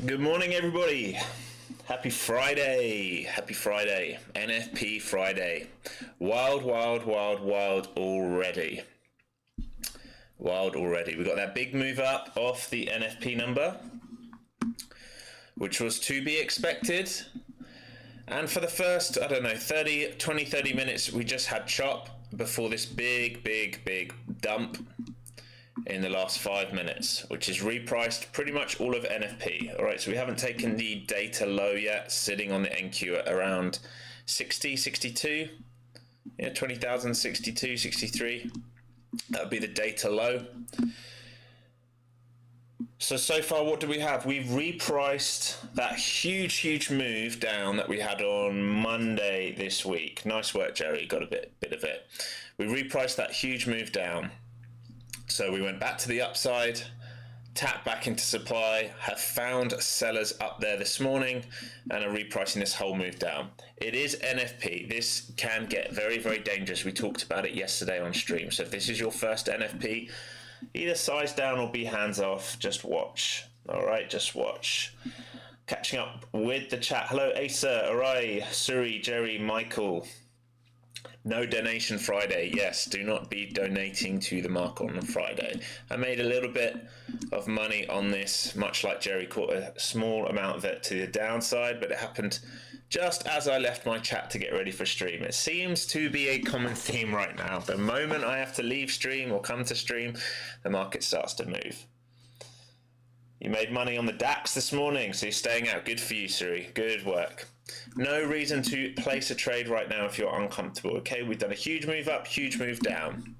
Good morning, everybody. Happy Friday. Happy Friday. NFP Friday. Wild, wild, wild, wild already. Wild already. We got that big move up off the NFP number, which was to be expected. And for the first, 30 minutes, we just had chop before this big dump in the last 5 minutes, which is repriced pretty much all of NFP. All right, so we haven't taken the data low yet, sitting on the NQ at around 60, 62, 20,000, 62, 63. That would be the data low. So far, what do we have? We've repriced that huge move down that we had on Monday this week. Nice work, Jerry. Got a bit of it. We repriced that huge move down. So we went back to the upside, tapped back into supply, have found sellers up there this morning, and are repricing this whole move down. It is NFP. This can get very, very dangerous. We talked about it yesterday on stream. So if this is your first NFP, either size down or be hands off. Just watch. All right, just watch. Catching up with the chat. Hello, Asa, Arai, Suri, Jerry, Michael. No donation Friday. Yes, do not be donating to the market on Friday. I made a little bit of money on this, much like Jerry caught a small amount of it to the downside, but it happened just as I left my chat to get ready for stream. It seems to be a common theme right now. The moment I have to leave stream or come to stream, the market starts to move. You made money on the DAX this morning, so you're staying out. Good for you, Suri. Good work. No reason to place a trade right now if you're uncomfortable. Okay, we've done a huge move up, huge move down.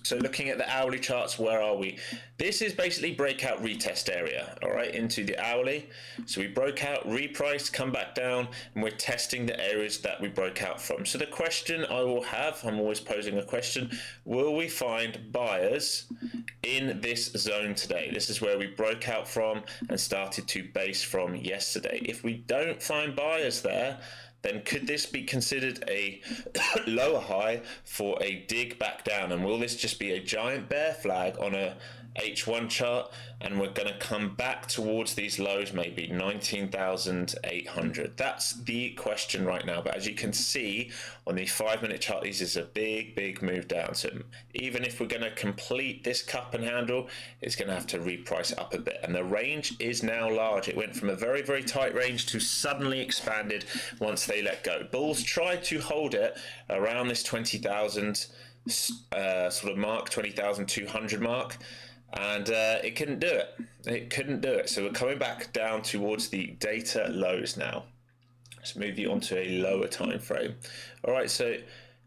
So looking at the hourly charts, where are we? This is basically breakout retest area, all right, into the hourly. So we broke out, repriced, come back down, and we're testing the areas that we broke out from. So the question I will have, I'm always posing a question, will we find buyers in this zone today? This is where we broke out from and started to base from yesterday. If we don't find buyers there, then could this be considered a lower high for a dig back down? And will this just be a giant bear flag on a H1 chart, and we're going to come back towards these lows, maybe 19,800? That's the question right now. But as you can see on the 5-minute chart, this is a big move down. So even if we're going to complete this cup and handle, it's going to have to reprice up a bit. And the range is now large. It went from a very, very tight range to suddenly expanded once they let go. Bulls tried to hold it around this 20,000 sort of mark, 20,200 mark. And it couldn't do it. It couldn't do it. So we're coming back down towards the data lows now. Let's move you onto a lower time frame. All right, so a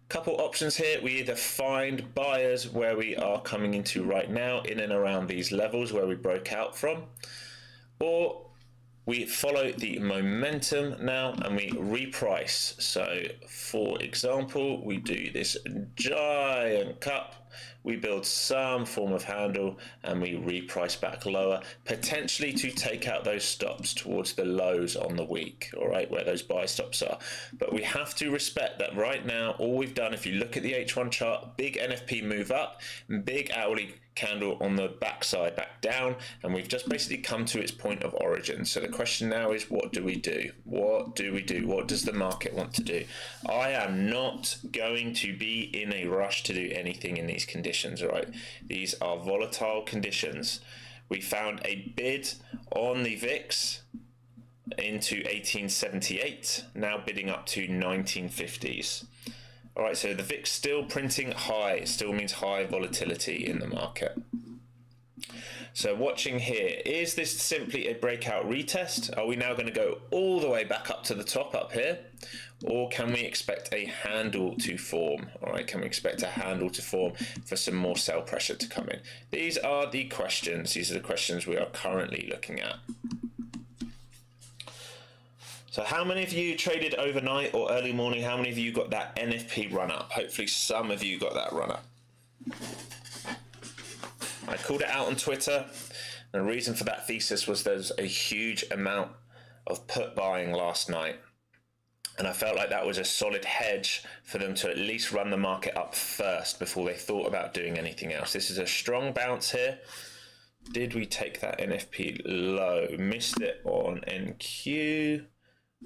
couple options here. We either find buyers where we are coming into right now, in and around these levels where we broke out from, or we follow the momentum now and we reprice. So for example, we do this giant cup, we build some form of handle, and we reprice back lower, potentially to take out those stops towards the lows on the week, all right, where those buy stops are. But we have to respect that right now, all we've done, if you look at the H1 chart, big NFP move up, big hourly candle on the backside back down, and we've just basically come to its point of origin. So the question now is, what do we do? What do we do? What does the market want to do? I am not going to be in a rush to do anything in these conditions, all right? These are volatile conditions. We found a bid on the VIX into 1878, now bidding up to 1950s. All right, so the VIX still printing high, still means high volatility in the market. So watching here, is this simply a breakout retest? Are we now going to go all the way back up to the top up here? Or can we expect a handle to form? All right, can we expect a handle to form for some more sell pressure to come in? These are the questions. These are the questions we are currently looking at. So how many of you traded overnight or early morning? How many of you got that NFP run up? Hopefully some of you got that run up. I called it out on Twitter. The reason for that thesis was there's a huge amount of put buying last night. And I felt like that was a solid hedge for them to at least run the market up first before they thought about doing anything else. This is a strong bounce here. Did we take that NFP low? Missed it on NQ.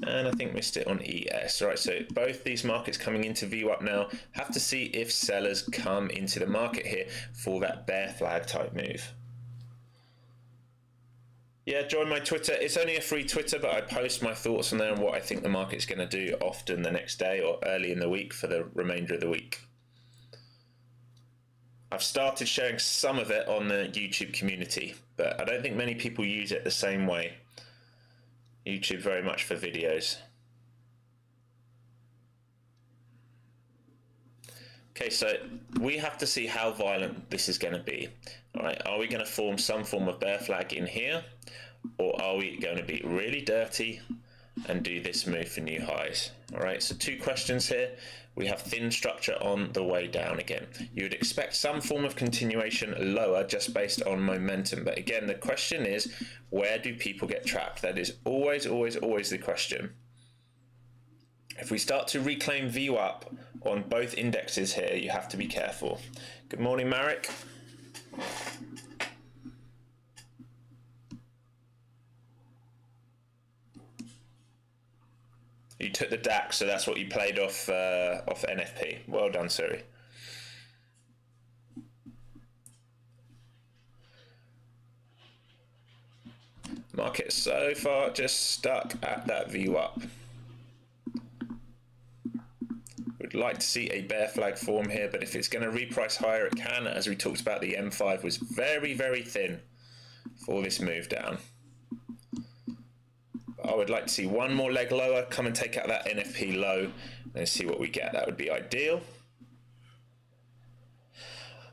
And I think missed it on ES. All right, so both these markets coming into VWAP now. Have to see if sellers come into the market here for that bear flag type move. Yeah, join my Twitter. It's only a free Twitter, but I post my thoughts on there and what I think the market's going to do often the next day or early in the week for the remainder of the week. I've started sharing some of it on the YouTube community, but I don't think many people use it the same way. YouTube very much for videos. Okay, so we have to see how violent this is going to be. All right, are we going to form some form of bear flag in here, or are we going to be really dirty and do this move for new highs? All right, so two questions here. We have thin structure on the way down again. You would expect some form of continuation lower just based on momentum. But again, the question is, where do people get trapped? That is always, always, always the question. If we start to reclaim VWAP on both indexes here, you have to be careful. Good morning, Marek. You took the DAX, so that's what you played off NFP. Well done, Suri. Market so far just stuck at that VWAP. We'd like to see a bear flag form here, but if it's going to reprice higher, it can. As we talked about, the M5 was very, very thin for this move down. I would like to see one more leg lower, come and take out that NFP low and see what we get. That would be ideal.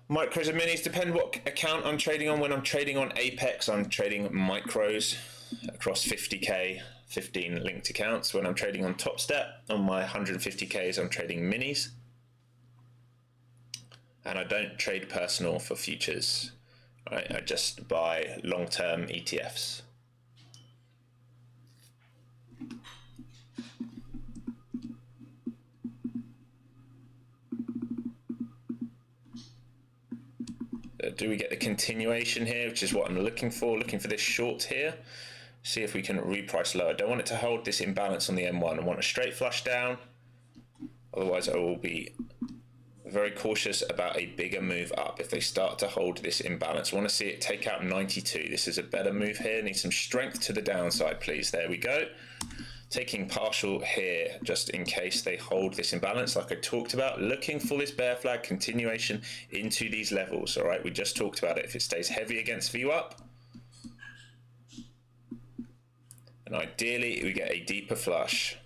Micros and minis depend what account I'm trading on. When I'm trading on Apex, I'm trading micros across 50k, 15 linked accounts. When I'm trading on Top Step, on my 150ks, I'm trading minis. And I don't trade personal for futures. Right? I just buy long-term ETFs. Do we get the continuation here, which is what I'm looking for this short here. See if we can reprice lower. I don't want it to hold this imbalance on the M1. I want a straight flush down. Otherwise, I will be very cautious about a bigger move up if they start to hold this imbalance. I want to see it take out 92. This is a better move here. Need some strength to the downside, please. There we go. Taking partial here just in case they hold this imbalance like I talked about, looking for this bear flag continuation into these levels. All right, we just talked about it. If it stays heavy against VWAP, and ideally we get a deeper flush.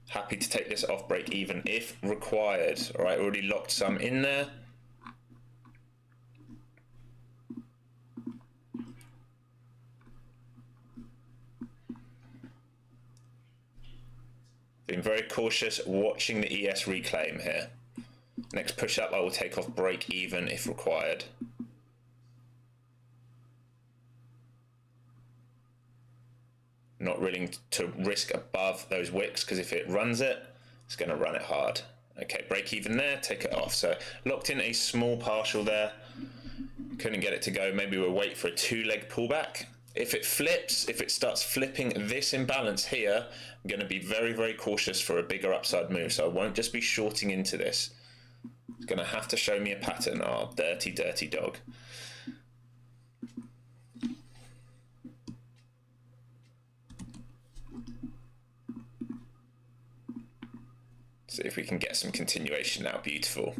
Happy to take this off break even if required. All right, already locked some in there. Being very cautious, watching the ES reclaim here. Next push up, I will take off break even if required. Not willing to risk above those wicks because if it runs it, it's going to run it hard. Okay, break even there, take it off. So locked in a small partial there. Couldn't get it to go. Maybe we'll wait for a two-leg pullback. If it flips, if it starts flipping this imbalance here, I'm going to be very, very cautious for a bigger upside move. So I won't just be shorting into this. It's going to have to show me a pattern. Oh, dirty, dirty dog. See if we can get some continuation now. Beautiful.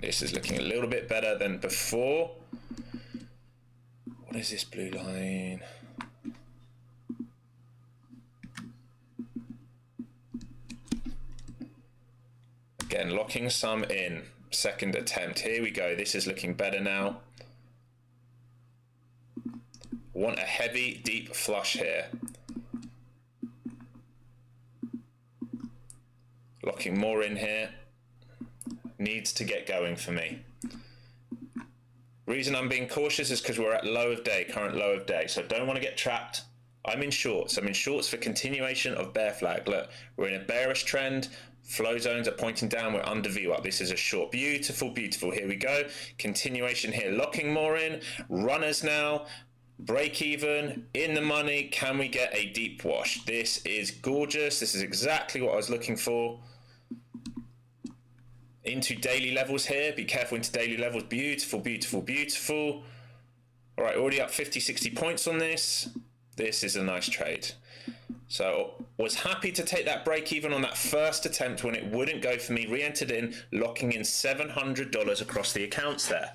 This is looking a little bit better than before. What is this blue line? Again, locking some in. Second attempt. Here we go. This is looking better now. Want a heavy, deep flush here. Locking more in here. Needs to get going for me. Reason I'm being cautious is because we're at low of day, current low of day. So I don't want to get trapped. I'm in shorts. I'm in shorts for continuation of bear flag. Look, we're in a bearish trend. Flow zones are pointing down, we're under VWAP. This is a short. Beautiful, beautiful. Here we go. Continuation here, locking more in. Runners now. Break even, in the money. Can we get a deep wash? This is gorgeous. This is exactly what I was looking for. Into daily levels here. Be careful into daily levels. Beautiful, beautiful, beautiful. All right, already up 50, 60 points on this. This is a nice trade. So was happy to take that break even on that first attempt when it wouldn't go for me. Re-entered in, locking in $700 across the accounts there.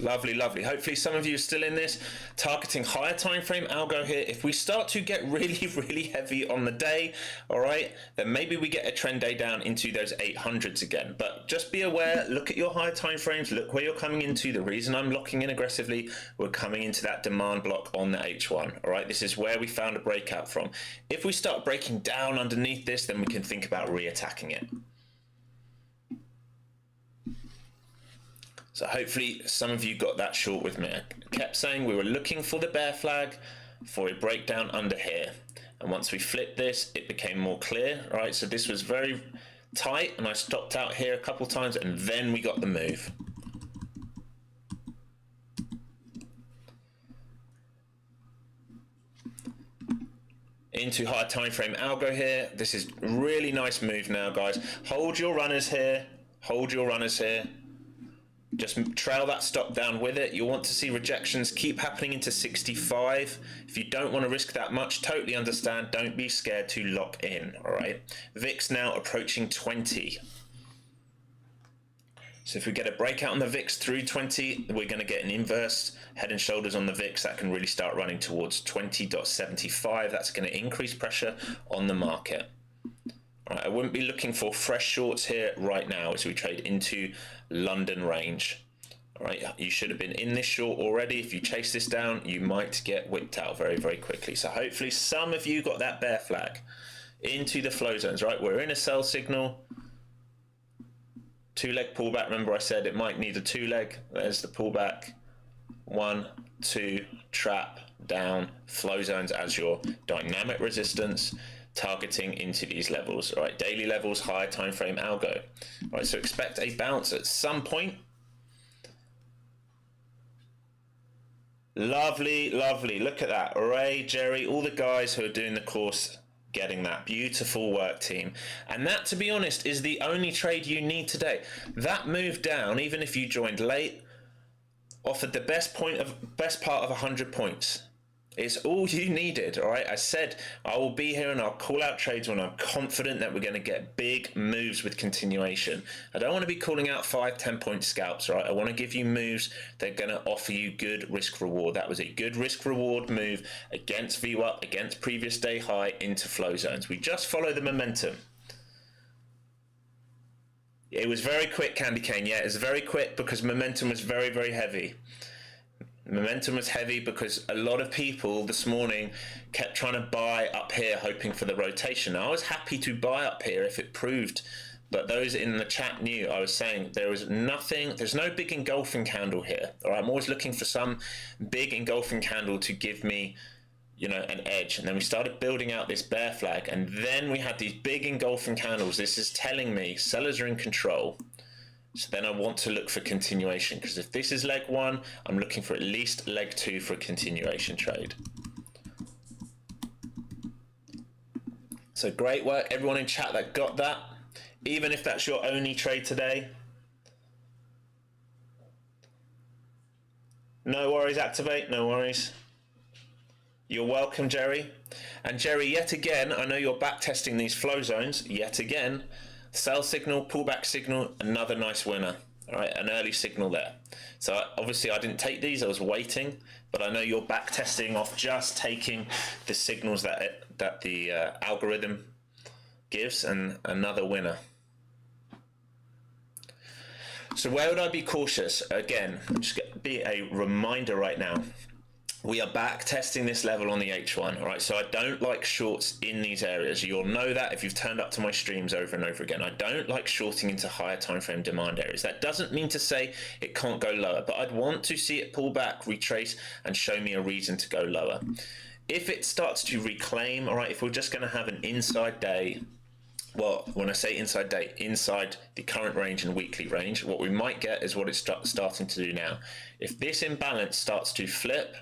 Lovely, lovely. Hopefully some of you are still in this. Targeting higher time frame algo here. If we start to get really, really heavy on the day, all right, then maybe we get a trend day down into those 800s again. But just be aware, look at your higher time frames, look where you're coming into. The reason I'm locking in aggressively, we're coming into that demand block on the H1, all right? This is where we found a breakout from. If we start breaking down underneath this, then we can think about re-attacking it. So hopefully some of you got that short with me. I kept saying we were looking for the bear flag for a breakdown under here. And once we flipped this, it became more clear, right? So this was very tight and I stopped out here a couple times and then we got the move. Into higher time frame algo here. This is really nice move now, guys. Hold your runners here. Hold your runners here. Just trail that stop down with it. You'll want to see rejections keep happening into 65. If you don't want to risk that much, totally understand. Don't be scared to lock in, all right? VIX now approaching 20. So if we get a breakout on the VIX through 20, we're going to get an inverse head and shoulders on the VIX. That can really start running towards 20.75. That's going to increase pressure on the market. All right, I wouldn't be looking for fresh shorts here right now as we trade into London range. All right, you should have been in this short already. If you chase this down, you might get whipped out very, very quickly. So hopefully some of you got that bear flag into the flow zones, right? We're in a sell signal. Two-leg pullback. Remember I said it might need a two-leg. There's the pullback. 1, 2, trap, down, flow zones as your dynamic resistance. Targeting into these levels, all right? Daily levels, higher time frame algo. All right, so expect a bounce at some point. Lovely, lovely. Look at that. Ray, Jerry, all the guys who are doing the course getting that. Beautiful work, team. And that, to be honest, is the only trade you need today. That move down, even if you joined late, offered the best part of 100 points. It's all you needed, all right? I said I will be here and I'll call out trades when I'm confident that we're going to get big moves with continuation. I don't want to be calling out 5-10 point scalps, all right? I want to give you moves that are going to offer you good risk reward. That was a good risk reward move against VWAP, against previous day high into flow zones. We just follow the momentum. It was very quick, Candy Cane. Yeah, it was very quick because momentum was very, very heavy. Momentum was heavy because a lot of people this morning kept trying to buy up here, hoping for the rotation. I was happy to buy up here if it proved, but those in the chat knew I was saying there was nothing, there's no big engulfing candle here. All right, I'm always looking for some big engulfing candle to give me, you know, an edge. And then we started building out this bear flag, and then we had these big engulfing candles. This is telling me sellers are in control. So then I want to look for continuation, because if this is leg 1, I'm looking for at least leg 2 for a continuation trade. So great work, everyone in chat that got that. Even if that's your only trade today. No worries, Activate, no worries. You're welcome, Jerry. And Jerry, yet again, I know you're back testing these flow zones, yet again. Sell signal, pullback signal, another nice winner. All right, an early signal there. So obviously I didn't take these, I was waiting, but I know you're back testing off just taking the signals that the algorithm gives, and another winner. So where would I be cautious? Again, just be a reminder right now. we are back testing this level on the H1, all right? So I don't like shorts in these areas. You'll know that if you've turned up to my streams over and over again. I don't like shorting into higher time frame demand areas. That doesn't mean to say it can't go lower, but I'd want to see it pull back, retrace, and show me a reason to go lower. If it starts to reclaim, all right, if we're just going to have an inside day, well, when I say inside day, inside the current range and weekly range, what we might get is what it's starting to do now. If this imbalance starts to flip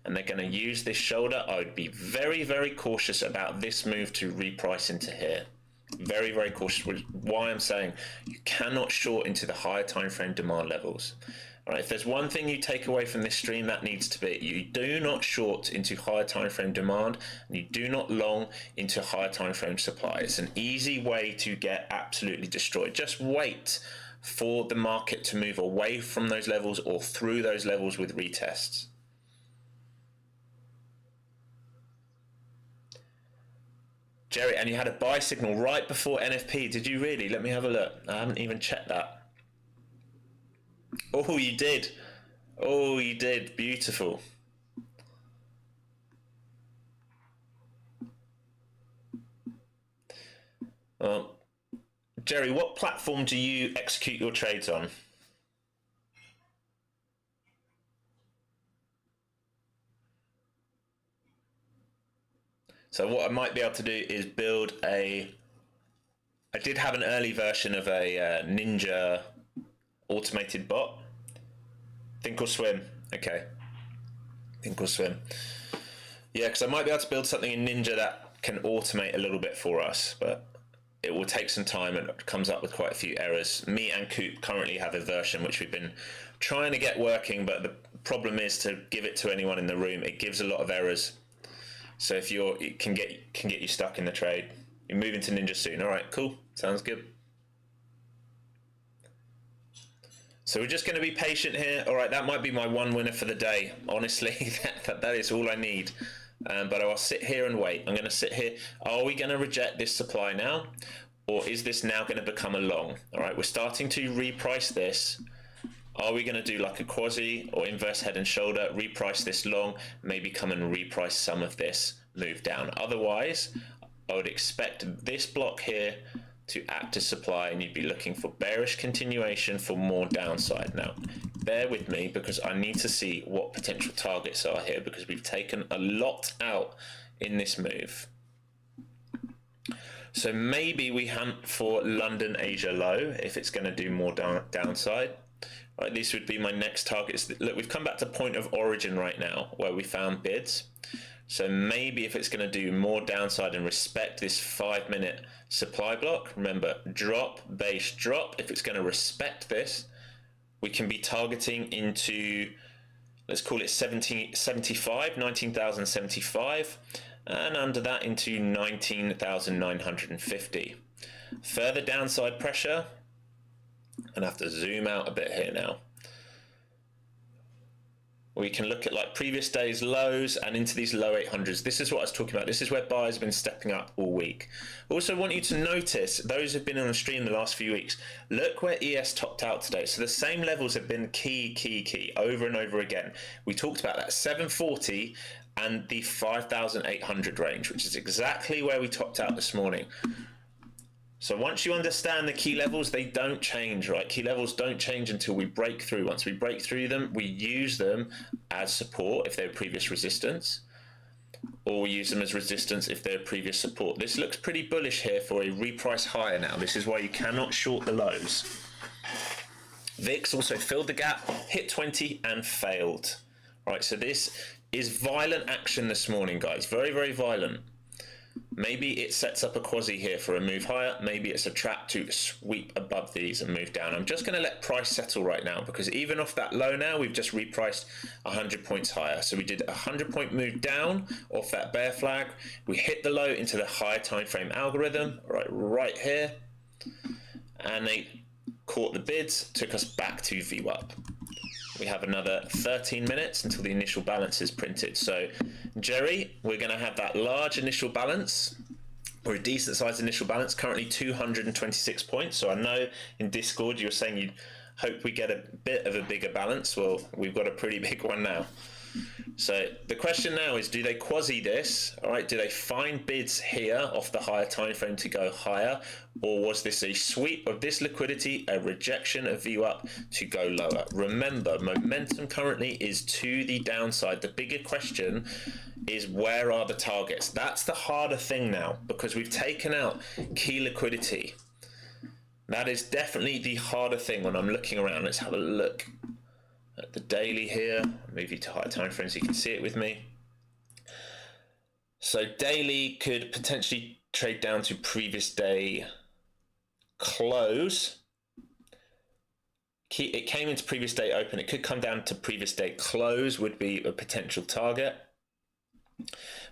and they're going to use this shoulder, I would be very, very cautious about this move to reprice into here. Very, very cautious, which is why I'm saying you cannot short into the higher time frame demand levels. All right, if there's one thing you take away from this stream, that needs to be you do not short into higher time frame demand and you do not long into higher time frame supply. It's an easy way to get absolutely destroyed. Just wait for the market to move away from those levels or through those levels with retests. Jerry, and you had a buy signal right before NFP. Did you really? Let me have a look. I haven't even checked that. Oh, you did. Oh, you did. Beautiful. Well, Jerry, what platform do you execute your trades on? So what I might be able to do is build I did have an early version of a Ninja automated bot. Think or swim. Okay. Think or swim. Yeah, because I might be able to build something in Ninja that can automate a little bit for us, but it will take some time and it comes up with quite a few errors. Me and Coop currently have a version which we've been trying to get working, but the problem is to give it to anyone in the room. It gives a lot of errors. So if it can get you stuck in the trade. You're moving to Ninja soon. All right, cool. Sounds good. So we're just going to be patient here. All right, that might be my one winner for the day. Honestly, that is all I need. But I'll sit here and wait. I'm going to sit here. Are we going to reject this supply now? Or is this now going to become a long? All right, we're starting to reprice this. Are we going to do like a quasi or inverse head and shoulder, reprice this long, maybe come and reprice some of this, move down? Otherwise, I would expect this block here to act as supply and you'd be looking for bearish continuation for more downside. Now, bear with me because I need to see what potential targets are here because we've taken a lot out in this move. So maybe we hunt for London Asia low if it's going to do more downside. Right, this would be my next targets. Look, we've come back to point of origin right now where we found bids. So maybe if it's going to do more downside and respect this 5-minute supply block, remember, drop, base, drop. If it's going to respect this, we can be targeting into, let's call it 19,075, and under that into 19,950. Further downside pressure. I'm gonna have to zoom out a bit here now. We can look at like previous days lows and into these low 800s. This is what I was talking about. This is where buyers have been stepping up all week. Also want you to notice, those who've been on the stream the last few weeks, look where ES topped out today. So the same levels have been key over and over again. We talked about that 740 and the 5,800 range, which is exactly where we topped out this morning. So once you understand the key levels, they don't change, right? Key levels don't change until we break through. Once we break through them, we use them as support if they're previous resistance, or we use them as resistance if they're previous support. This looks pretty bullish here for a reprice higher now. This is why you cannot short the lows. VIX also filled the gap, hit 20 and failed. Right, so this is violent action this morning, guys. Very, very violent. Maybe it sets up a quasi here for a move higher. Maybe it's a trap to sweep above these and move down. I'm just going to let price settle right now because even off that low now, we've just repriced 100 points higher. So we did a 100-point move down off that bear flag. We hit the low into the higher time frame algorithm, right here. And they caught the bids, took us back to VWAP. We have another 13 minutes until the initial balance is printed. So, Jerry, we're going to have that large initial balance, or a decent sized initial balance, currently 226 points. So I know in Discord you were saying you hope we get a bit of a bigger balance. Well, we've got a pretty big one now. So the question now is, do they quasi this? All right, do they find bids here off the higher time frame to go higher, or was this a sweep of this liquidity, a rejection of VWAP to go lower? Remember, momentum currently is to the downside. The bigger question is, where are the targets? That's the harder thing now, because we've taken out key liquidity. That is definitely the harder thing when I'm looking around. Let's have a look at the daily here. I'll move you to higher time frames so you can see it with me. So daily could potentially trade down to previous day close. It came into previous day open. It could come down to previous day close, would be a potential target.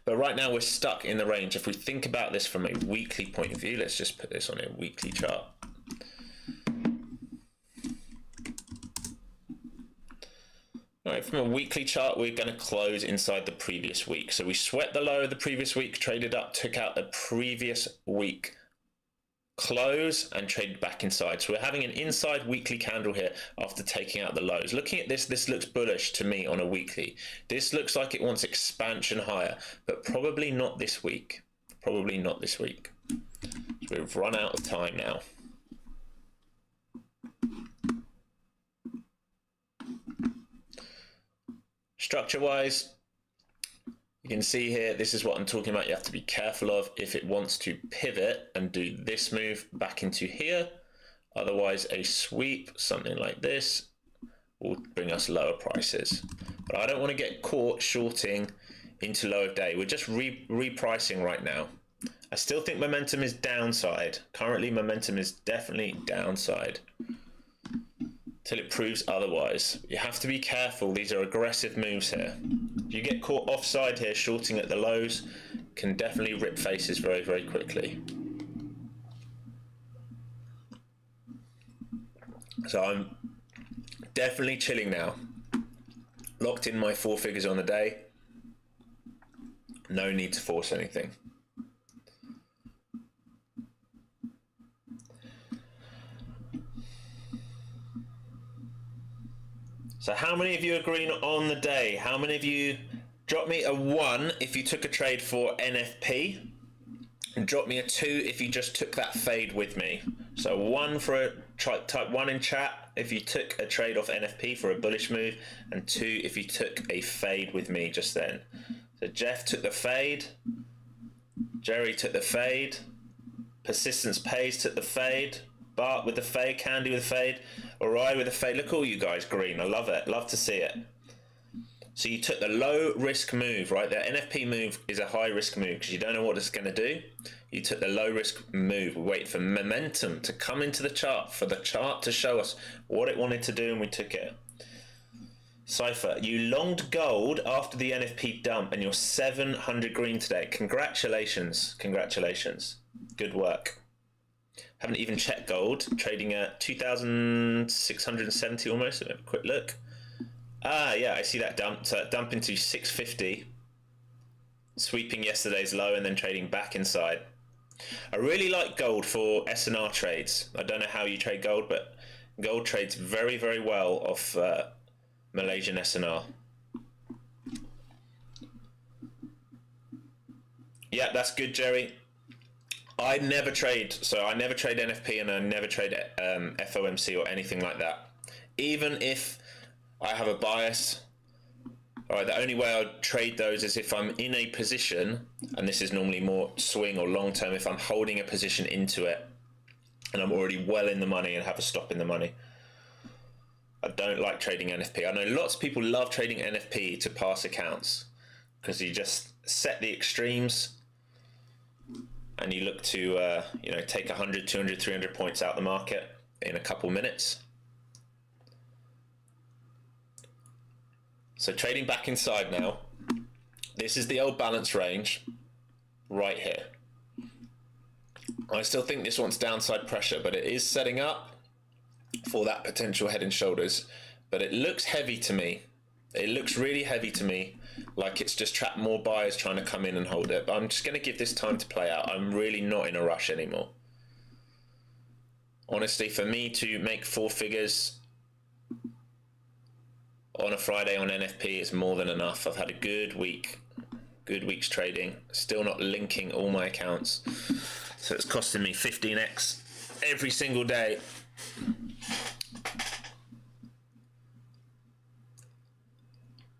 But right now we're stuck in the range. If we think about this from a weekly point of view, let's just put this on a weekly chart. All right, from a weekly chart, we're going to close inside the previous week. So we swept the low of the previous week, traded up, took out the previous week close and traded back inside. So we're having an inside weekly candle here after taking out the lows. Looking at this, this looks bullish to me on a weekly. This looks like it wants expansion higher, but probably not this week. Probably not this week. So we've run out of time now. Structure-wise, you can see here, this is what I'm talking about. You have to be careful of if it wants to pivot and do this move back into here. Otherwise, a sweep, something like this, will bring us lower prices. But I don't want to get caught shorting into low of day. We're just repricing right now. I still think momentum is downside. Currently, momentum is definitely downside till it proves otherwise. You have to be careful. These are aggressive moves here. If you get caught offside here, shorting at the lows, can definitely rip faces very, very quickly. So I'm definitely chilling now. Locked in my 4 figures on the day. No need to force anything. So how many of you are green on the day? How many of you, drop me a 1 if you took a trade for NFP, and drop me a 2 if you just took that fade with me. So 1 for a, type 1 in chat if you took a trade off NFP for a bullish move, and 2 if you took a fade with me just then. So Jeff took the fade, Jerry took the fade, Persistence Pays took the fade, Bart with the fade, Candy with the fade, Orion with the fade. Look at all you guys green. I love it. Love to see it. So you took the low risk move, right? The NFP move is a high risk move because you don't know what it's going to do. You took the low risk move. We wait for momentum to come into the chart, for the chart to show us what it wanted to do, and we took it. Cypher, you longed gold after the NFP dump and you're 700 green today. Congratulations. Congratulations. Good work. Haven't even checked gold, trading at 2,670 almost. Have a quick look. Ah, yeah, I see that dump. So dump into 650, sweeping yesterday's low and then trading back inside. I really like gold for S&R trades. I don't know how you trade gold, but gold trades very, very well off Malaysian S&R. Yeah, that's good, Jerry. I never trade, so I never trade NFP and I never trade FOMC or anything like that. Even if I have a bias, all right, the only way I'd trade those is if I'm in a position, and this is normally more swing or long term, if I'm holding a position into it and I'm already well in the money and have a stop in the money. I don't like trading NFP. I know lots of people love trading NFP to pass accounts because you just set the extremes and you look to you know, take 100, 200, 300 points out the market in a couple minutes. So trading back inside now. This is the old balance range right here. I still think this wants downside pressure, but it is setting up for that potential head and shoulders. But it looks heavy to me. It looks really heavy to me, like it's just trapped more buyers trying to come in and hold it. But I'm just going to give this time to play out. I'm really not in a rush anymore. Honestly, for me to make 4 figures on a Friday on NFP is more than enough. I've had a good week's trading, still not linking all my accounts, so it's costing me 15x every single day.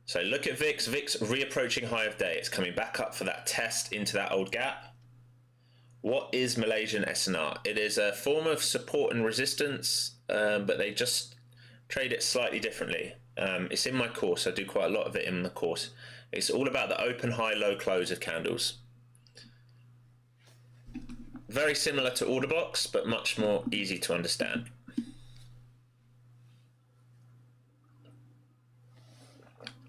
So look at VIX. VIX reapproaching high of day. It's coming back up for that test into that old gap. What is Malaysian SNR? It is a form of support and resistance, but they just trade it slightly differently. It's in my course. I do quite a lot of it in the course. It's all about the open, high, low, close of candles. Very similar to order blocks, but much more easy to understand.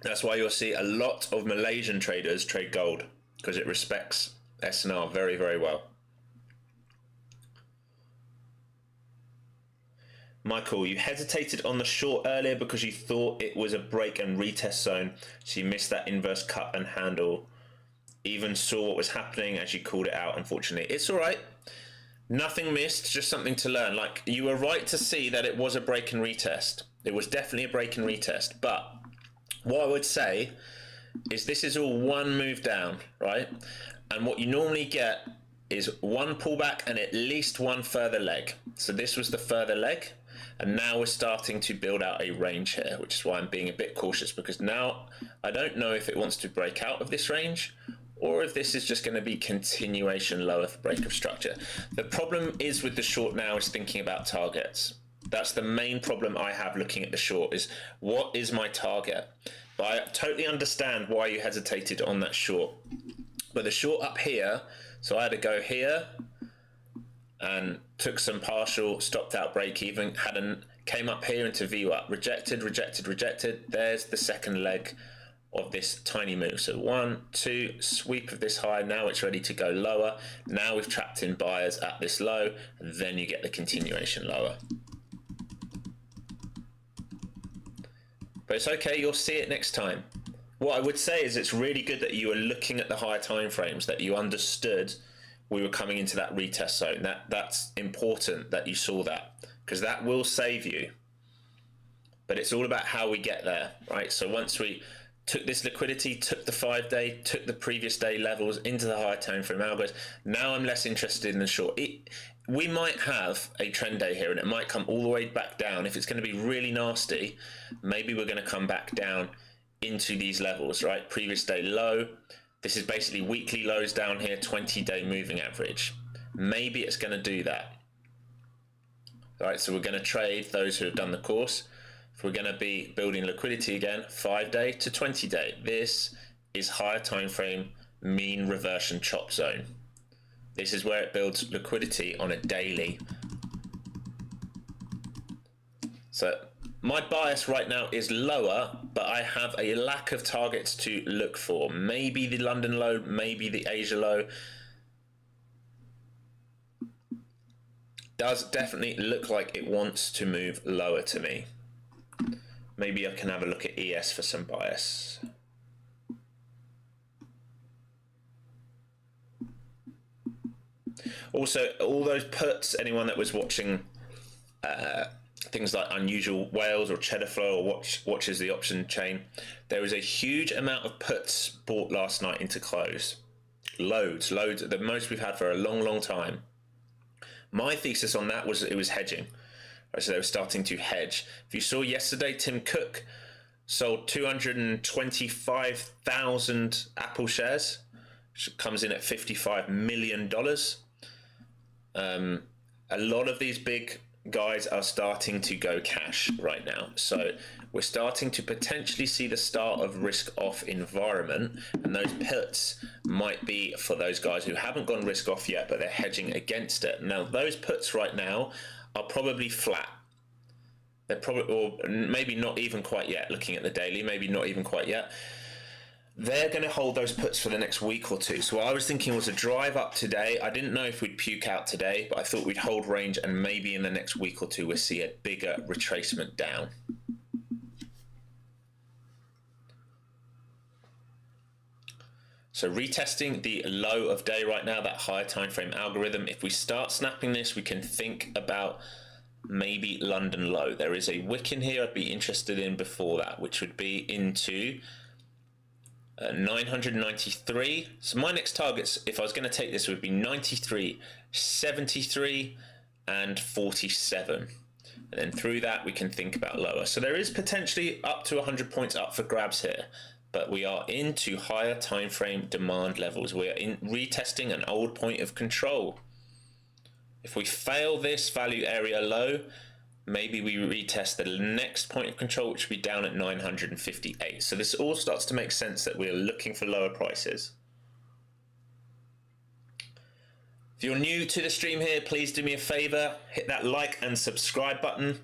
That's why you'll see a lot of Malaysian traders trade gold, because it respects SNR very, very well. Michael, you hesitated on the short earlier because you thought it was a break and retest zone, so you missed that inverse cut and handle. Even saw what was happening as you called it out, unfortunately. It's all right. Nothing missed, just something to learn. Like, you were right to see that it was a break and retest. It was definitely a break and retest, but what I would say is this is all one move down, right? And what you normally get is one pullback and at least one further leg. So this was the further leg, and now we're starting to build out a range here, which is why I'm being a bit cautious, because now I don't know if it wants to break out of this range or if this is just going to be continuation lower for break of structure. The problem is with the short now is thinking about targets. That's the main problem I have looking at the short, is what is my target? But I totally understand why you hesitated on that short. But the short up here, so I had to go here and took some partial, stopped out break even, came up here into VWAP, rejected, rejected, rejected. There's the second leg of this tiny move. So 1, 2, sweep of this high. Now it's ready to go lower. Now we've trapped in buyers at this low, and then you get the continuation lower. But it's okay, you'll see it next time. What I would say is it's really good that you were looking at the higher time frames, that you understood we were coming into that retest zone. That's important that you saw that, because that will save you. But it's all about how we get there, right? So once we took this liquidity, took the 5-day, took the previous day levels into the higher time frame algos, now I'm less interested in the short. We might have a trend day here and it might come all the way back down. If it's going to be really nasty, maybe we're going to come back down into these levels, right? Previous day low. This is basically weekly lows down here, 20-day moving average. Maybe it's going to do that. All right, so we're going to trade those who have done the course. If we're going to be building liquidity again, 5-day to 20-day. This is higher time frame mean reversion chop zone. This is where it builds liquidity on a daily. So my bias right now is lower, but I have a lack of targets to look for. Maybe the London low, maybe the Asia low. Does definitely look like it wants to move lower to me. Maybe I can have a look at ES for some bias. Also, all those puts, anyone that was watching things like Unusual Whales or Cheddar Flow or watches the option chain, there was a huge amount of puts bought last night into close. Loads, the most we've had for a long, long time. My thesis on that was it was hedging. So they were starting to hedge. If you saw yesterday, Tim Cook sold 225,000 Apple shares, which comes in at $55 million. A lot of these big guys are starting to go cash right now. So we're starting to potentially see the start of risk off environment, and those puts might be for those guys who haven't gone risk off yet, but they're hedging against it. Now, those puts right now are probably flat. They're probably, or maybe not even quite yet, looking at the daily, maybe not even quite yet. They're going to hold those puts for the next week or two. So what I was thinking was a drive up today. I didn't know if we'd puke out today, but I thought we'd hold range, and maybe in the next week or two we'll see a bigger retracement down. So retesting the low of day right now, that higher time frame algorithm. If we start snapping this, we can think about maybe London low. There is a wick in here I'd be interested in before that, which would be into 993. So my next targets, if I was going to take this, would be 93, 73 and 47, and then through that we can think about lower. So there is potentially up to 100 points up for grabs here, but we are into higher time frame demand levels. We are in retesting an old point of control. If we fail this value area low, maybe we retest the next point of control, which would be down at 958. So this all starts to make sense that we're looking for lower prices. If you're new to the stream here, please do me a favor, hit that like and subscribe button.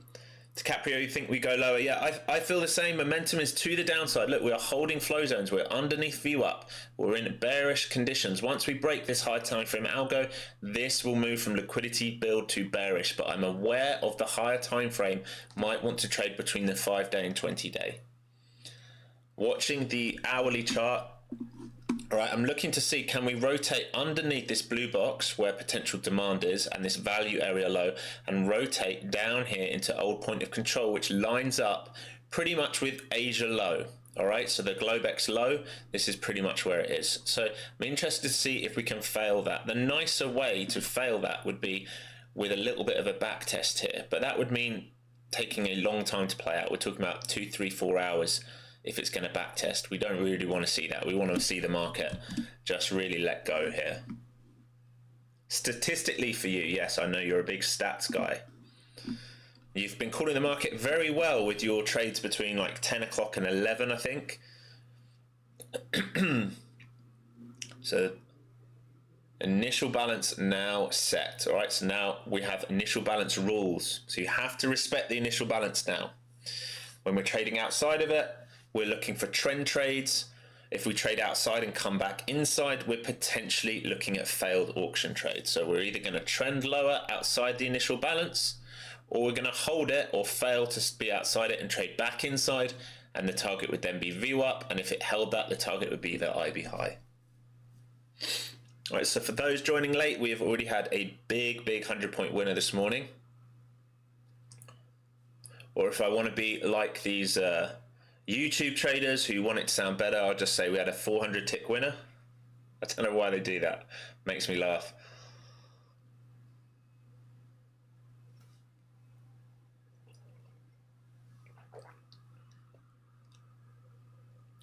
DiCaprio, you think we go lower? Yeah, I feel the same. Momentum is to the downside. Look, we are holding flow zones. We're underneath view up. We're in bearish conditions. Once we break this high time frame algo, this will move from liquidity build to bearish. But I'm aware of the higher time frame might want to trade between the 5-day and 20-day. Watching the hourly chart. All right, I'm looking to see, can we rotate underneath this blue box where potential demand is and this value area low, and rotate down here into old point of control, which lines up pretty much with Asia low. All right, so the Globex low, this is pretty much where it is. So I'm interested to see if we can fail that. The nicer way to fail that would be with a little bit of a back test here, but that would mean taking a long time to play out. We're talking about 2, 3, 4 hours. If it's going to back test, we don't really want to see that. We want to see the market just really let go here. Statistically for you, yes, I know you're a big stats guy. You've been calling the market very well with your trades between like 10 o'clock and 11, I think. So initial balance now set. All right, so now we have initial balance rules. So you have to respect the initial balance now. When we're trading outside of it, we're looking for trend trades. If we trade outside and come back inside, we're potentially looking at failed auction trades. So we're either going to trend lower outside the initial balance, or we're going to hold it or fail to be outside it and trade back inside, and the target would then be view up, and if it held that, the target would be the IB high. All right, so for those joining late, we have already had a big 100-point winner this morning. Or if I want to be like these YouTube traders who want it to sound better, I'll just say we had a 400 tick winner. I don't know why they do that. Makes me laugh.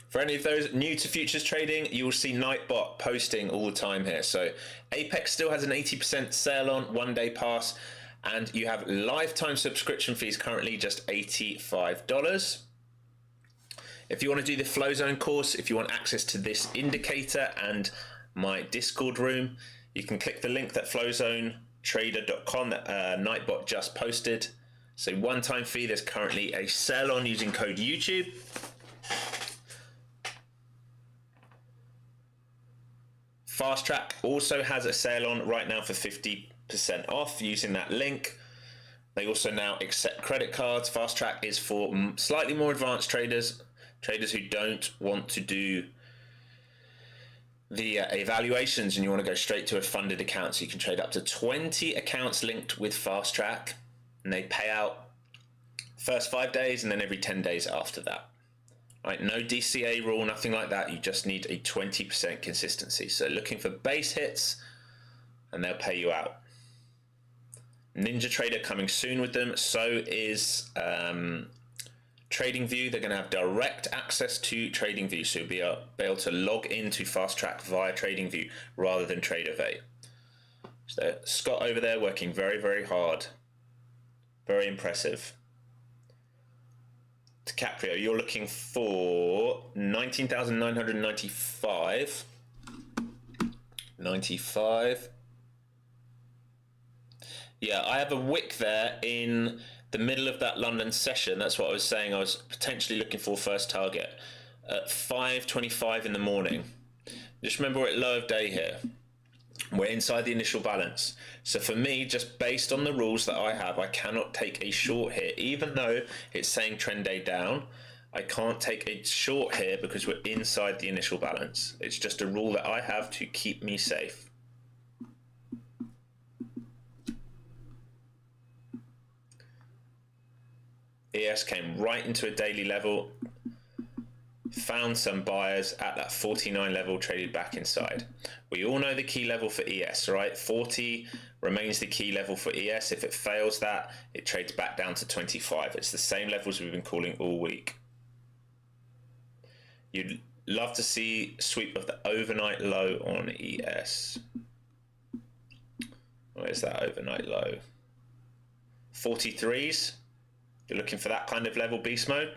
For any of those new to futures trading, you will see Nightbot posting all the time here. So Apex still has an 80% sale on 1-day pass, and you have lifetime subscription fees currently just $85. If you want to do the Flow Zone course, if you want access to this indicator and my Discord room, you can click the link that flowzonetrader.com that Nightbot just posted. So one-time fee, there's currently a sale on using code YouTube. Fast Track also has a sale on right now for 50% off using that link. They also now accept credit cards. Fast Track is for slightly more advanced traders who don't want to do the evaluations and you want to go straight to a funded account. So you can trade up to 20 accounts linked with Fast Track, and they pay out first 5 days and then every 10 days after that. Right, no DCA rule, nothing like that. You just need a 20% consistency. So looking for base hits and they'll pay you out. Ninja Trader coming soon with them. So is TradingView. They're going to have direct access to TradingView, so you'll be able to log into Fast Track via TradingView rather than TraderVate. So Scott over there working very hard. Very impressive. DiCaprio, you're looking for 19,995. 95. Yeah, I have a wick there in the middle of that London session. That's what I was saying. I was potentially looking for first target at 5:25 in the morning. Just remember we're at low of day here. We're inside the initial balance. So for me, just based on the rules that I have, I cannot take a short here. Even though it's saying trend day down, I can't take a short here because we're inside the initial balance. It's just a rule that I have to keep me safe. ES came right into a daily level, found some buyers at that 49 level, traded back inside. We all know the key level for ES, right? 40 remains the key level for ES. If it fails that, it trades back down to 25. It's the same levels we've been calling all week. You'd love to see sweep of the overnight low on ES. Where's that overnight low? 43s. You're looking for that kind of level, beast mode.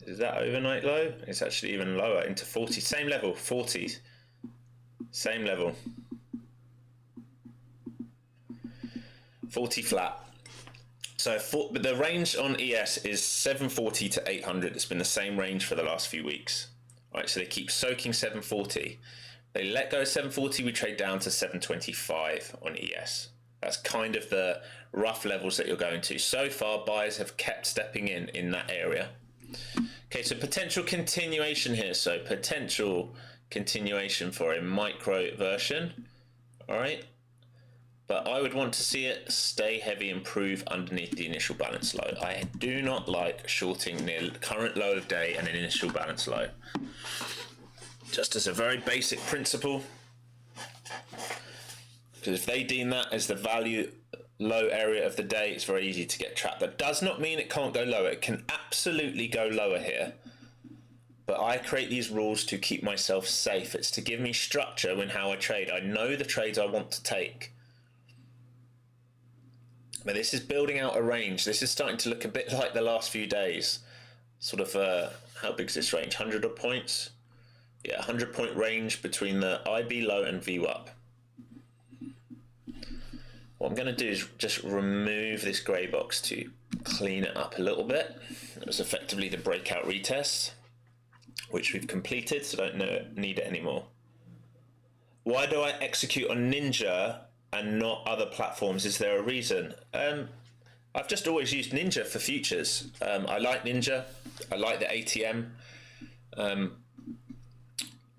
Is that overnight low? It's actually even lower, into 40. Same level, 40s. Same level. 40 flat. So but the range on ES is 740 to 800. It's been the same range for the last few weeks. All right, so they keep soaking 740. They let go of 740, we trade down to 725 on ES. That's kind of the rough levels that you're going to. So far, buyers have kept stepping in that area. Okay, so potential continuation here. So potential continuation for a micro version. All right. But I would want to see it stay heavy and prove underneath the initial balance low. I do not like shorting near the current low of day and an initial balance low. Just as a very basic principle. Because if they deem that as the value low area of the day, it's very easy to get trapped. That does not mean it can't go lower. It can absolutely go lower here. But I create these rules to keep myself safe. It's to give me structure in how I trade. I know the trades I want to take. But this is building out a range. This is starting to look a bit like the last few days. Sort of, how big is this range? 100 odd points? Yeah, 100 point range between the IB low and VWAP. What I'm going to do is just remove this grey box to clean it up a little bit. It was effectively the breakout retest, which we've completed, so don't need it anymore. Why do I execute on Ninja and not other platforms? Is there a reason? I've just always used Ninja for futures. I like Ninja. I like the ATM.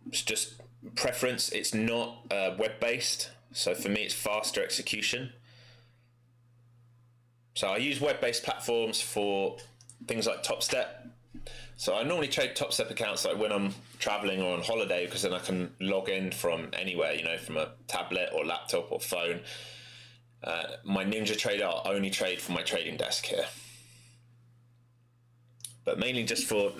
It's just preference. It's not web-based. So for me, it's faster execution. So I use web-based platforms for things like Top Step. So I normally trade Top Step accounts like when I'm traveling or on holiday, because then I can log in from anywhere, you know, from a tablet or laptop or phone. My Ninja trader, I'll only trade from my trading desk here. But mainly just for,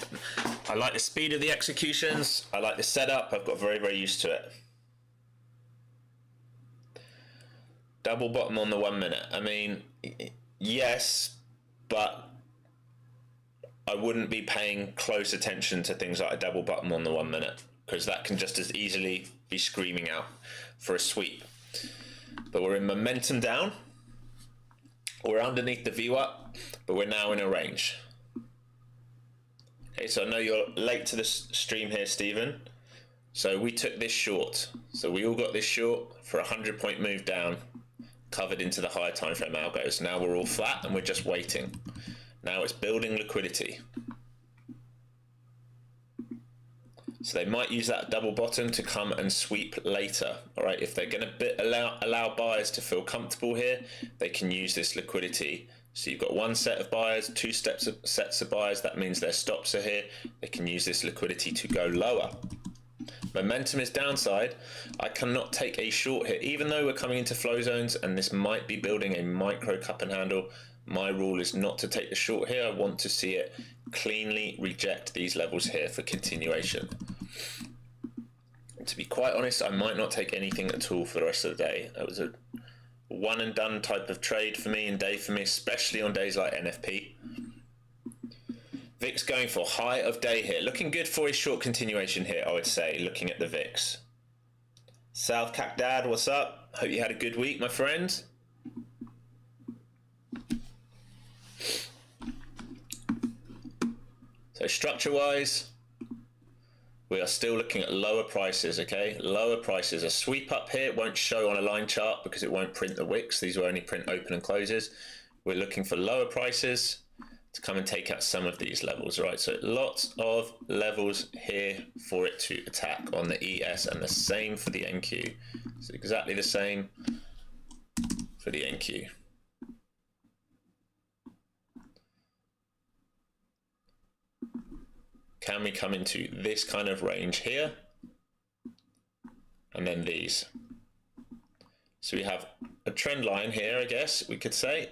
I like the speed of the executions. I like the setup. I've got very, very used to it. Double bottom on the 1 minute. I mean, yes, but I wouldn't be paying close attention to things like a double bottom on the 1 minute, because that can just as easily be screaming out for a sweep. But we're in momentum down. We're underneath the VWAP, but we're now in a range. Okay, so I know you're late to the stream here, Stephen. So we took this short. So we all got this short for a 100-point move down, covered into the higher time frame algos. Now we're all flat and we're just waiting. Now it's building liquidity. So they might use that double bottom to come and sweep later. All right, if they're going to allow buyers to feel comfortable here, they can use this liquidity. So you've got one set of buyers, two sets of buyers. That means their stops are here. They can use this liquidity to go lower. Momentum is downside. I cannot take a short here, even though we're coming into flow zones and this might be building a micro cup and handle. My rule is not to take the short here. I want to see it cleanly reject these levels here for continuation. And to be quite honest, I might not take anything at all for the rest of the day. That was a one and done type of trade for me and day for me, especially on days like NFP. VIX going for high of day here. Looking good for a short continuation here, I would say, looking at the VIX. South Cacdad, what's up? Hope you had a good week, my friend. So structure-wise, we are still looking at lower prices, okay? Lower prices. A sweep up here won't show on a line chart because it won't print the wicks. These will only print open and closes. We're looking for lower prices to come and take out some of these levels, right? So lots of levels here for it to attack on the ES, and the same for the NQ. It's exactly the same for the NQ. Can we come into this kind of range here? And then these. So we have a trend line here, I guess we could say,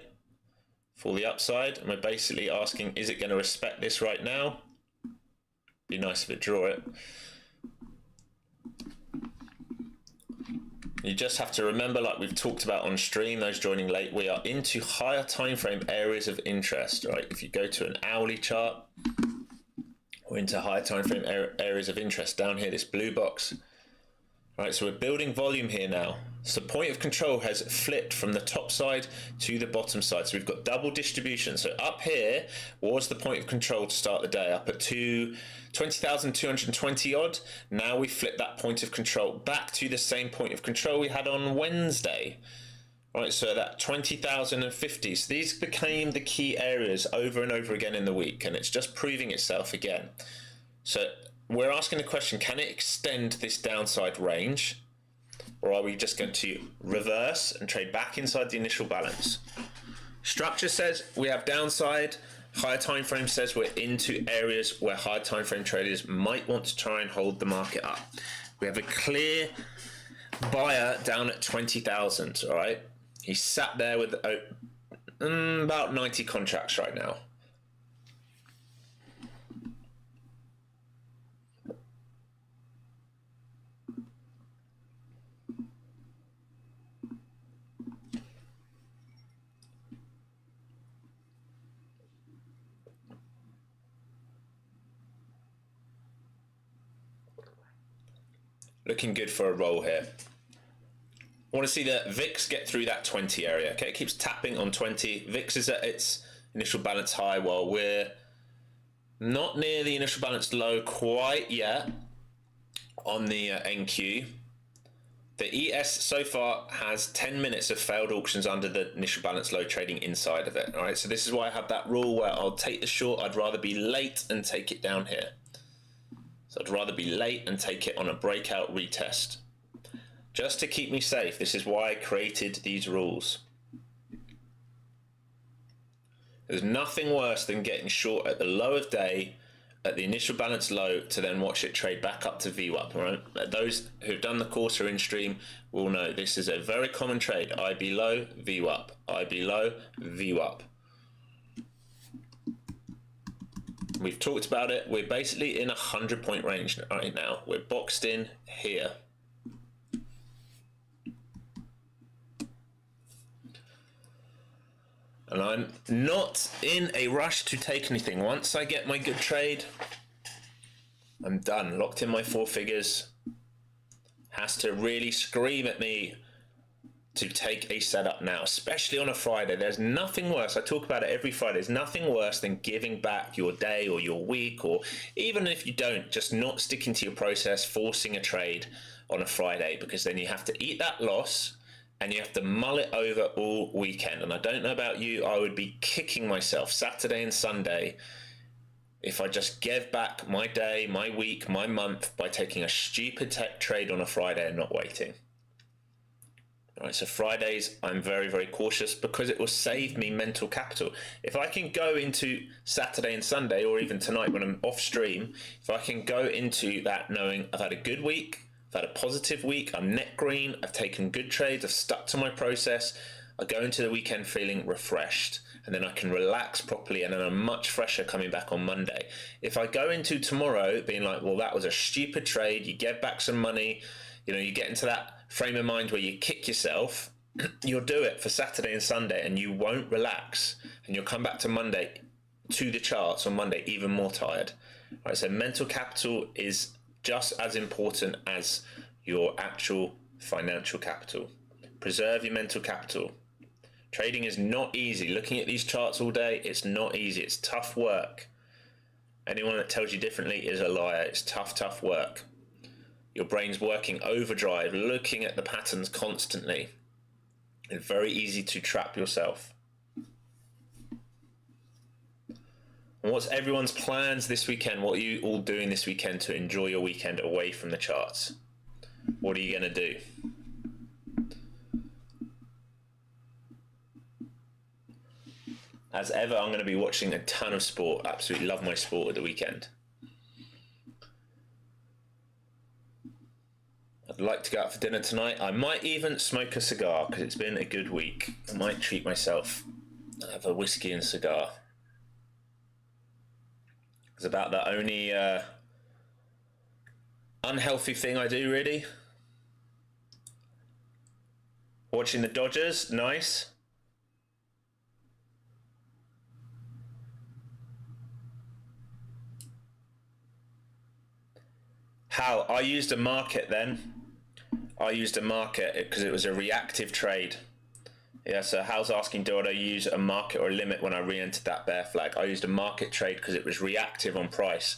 for the upside. And we're basically asking, is it going to respect this right now? Be nice if it draw it. You just have to remember, like we've talked about on stream, those joining late, we are into higher time frame areas of interest, right? If you go to an hourly chart, we're into higher time frame areas of interest down here, this blue box. Right, so we're building volume here now. So the point of control has flipped from the top side to the bottom side. So we've got double distribution. So up here was the point of control to start the day, up at 20,220 odd. Now we flip that point of control back to the same point of control we had on Wednesday. Right, so that 20,050. So these became the key areas over and over again in the week, and it's just proving itself again. So we're asking the question, can it extend this downside range, or are we just going to reverse and trade back inside the initial balance? Structure says we have downside. Higher time frame says we're into areas where higher time frame traders might want to try and hold the market up. We have a clear buyer down at 20,000, all right? He's sat there with about 90 contracts right now. Looking good for a roll here. I want to see the VIX get through that 20 area. Okay, it keeps tapping on 20. VIX is at its initial balance high while we're not near the initial balance low quite yet on the NQ. The ES so far has 10 minutes of failed auctions under the initial balance low trading inside of it. All right, so this is why I have that rule where I'll take the short. I'd rather be late and take it down here. So I'd rather be late and take it on a breakout retest. Just to keep me safe. This is why I created these rules. There's nothing worse than getting short at the low of day, at the initial balance low, to then watch it trade back up to VWAP. Right? Those who've done the course or in stream will know this is a very common trade. IB low, VWAP. IB low, VWAP. We've talked about it. We're basically in a 100-point range right now. We're boxed in here. And I'm not in a rush to take anything. Once I get my good trade, I'm done. Locked in my 4 figures. Has to really scream at me to take a setup now, especially on a Friday. There's nothing worse. I talk about it every Friday. There's nothing worse than giving back your day or your week, or even if you don't, just not sticking to your process, forcing a trade on a Friday, because then you have to eat that loss and you have to mull it over all weekend. And I don't know about you, I would be kicking myself Saturday and Sunday if I just gave back my day, my week, my month by taking a stupid tech trade on a Friday and not waiting. All right, so Fridays, I'm very, very cautious because it will save me mental capital. If I can go into Saturday and Sunday, or even tonight when I'm off stream, if I can go into that knowing I've had a good week, I've had a positive week, I'm net green, I've taken good trades, I've stuck to my process, I go into the weekend feeling refreshed, and then I can relax properly, and then I'm much fresher coming back on Monday. If I go into tomorrow being like, well, that was a stupid trade, you get back some money, you know, you get into that frame of mind where you kick yourself, you'll do it for Saturday and Sunday, and you won't relax, and you'll come back to Monday, to the charts on Monday, even more tired. All right, so mental capital is just as important as your actual financial capital. Preserve your mental capital. Trading is not easy. Looking at these charts all day, it's not easy. It's tough work. Anyone that tells you differently is a liar. It's tough, tough work. Your brain's working overdrive, looking at the patterns constantly. It's very easy to trap yourself. And what's everyone's plans this weekend? What are you all doing this weekend to enjoy your weekend away from the charts? What are you going to do? As ever, I'm going to be watching a ton of sport. Absolutely love my sport at the weekend. I'd like to go out for dinner tonight. I might even smoke a cigar because it's been a good week. I might treat myself. Have a whiskey and cigar. It's about the only unhealthy thing I do, really. Watching the Dodgers, nice. How? I used a market then. I used a market because it was a reactive trade. Yeah, so Hal's asking, do I use a market or a limit when I re-entered that bear flag? I used a market trade because it was reactive on price.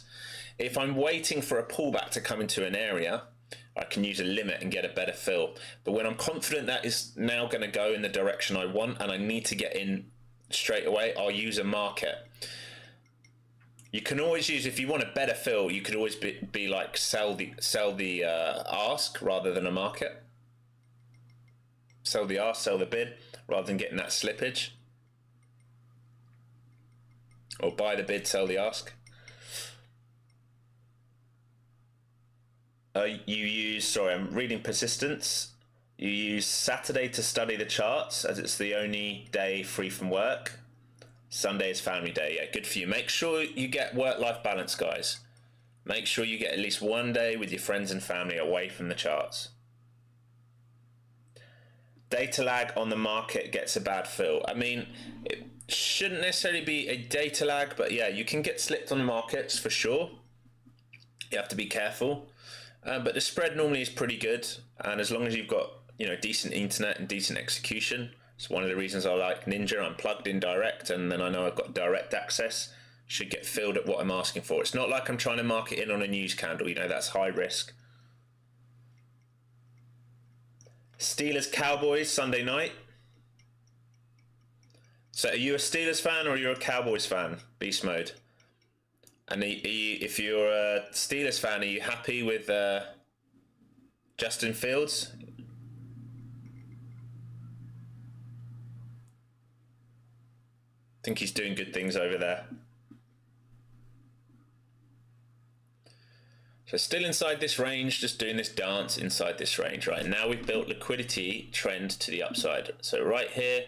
If I'm waiting for a pullback to come into an area, I can use a limit and get a better fill. But when I'm confident that is now going to go in the direction I want and I need to get in straight away, I'll use a market. You can always use, if you want a better fill, you could always be like sell the ask rather than a market. Sell the ask, sell the bid, rather than getting that slippage. Or buy the bid, sell the ask. You use, sorry, I'm reading persistence. You use Saturday to study the charts as it's the only day free from work. Sunday is family day. Yeah, good for you. Make sure you get work-life balance, guys. Make sure you get at least one day with your friends and family away from the charts. Data lag on the market gets a bad fill. I mean, it shouldn't necessarily be a data lag, but yeah, you can get slipped on the markets for sure. You have to be careful. But the spread normally is pretty good. And as long as you've got, you know, decent internet and decent execution, it's one of the reasons I like Ninja. I'm plugged in direct, and then I know I've got direct access. Should get filled at what I'm asking for. It's not like I'm trying to market in on a news candle. You know, that's high risk. Steelers Cowboys Sunday night. So are you a Steelers fan or are you a Cowboys fan? Beast mode. And if you're a Steelers fan, are you happy with Justin Fields? I think he's doing good things over there. So still inside this range, just doing this dance inside this range, right? Now we've built liquidity trend to the upside. So right here,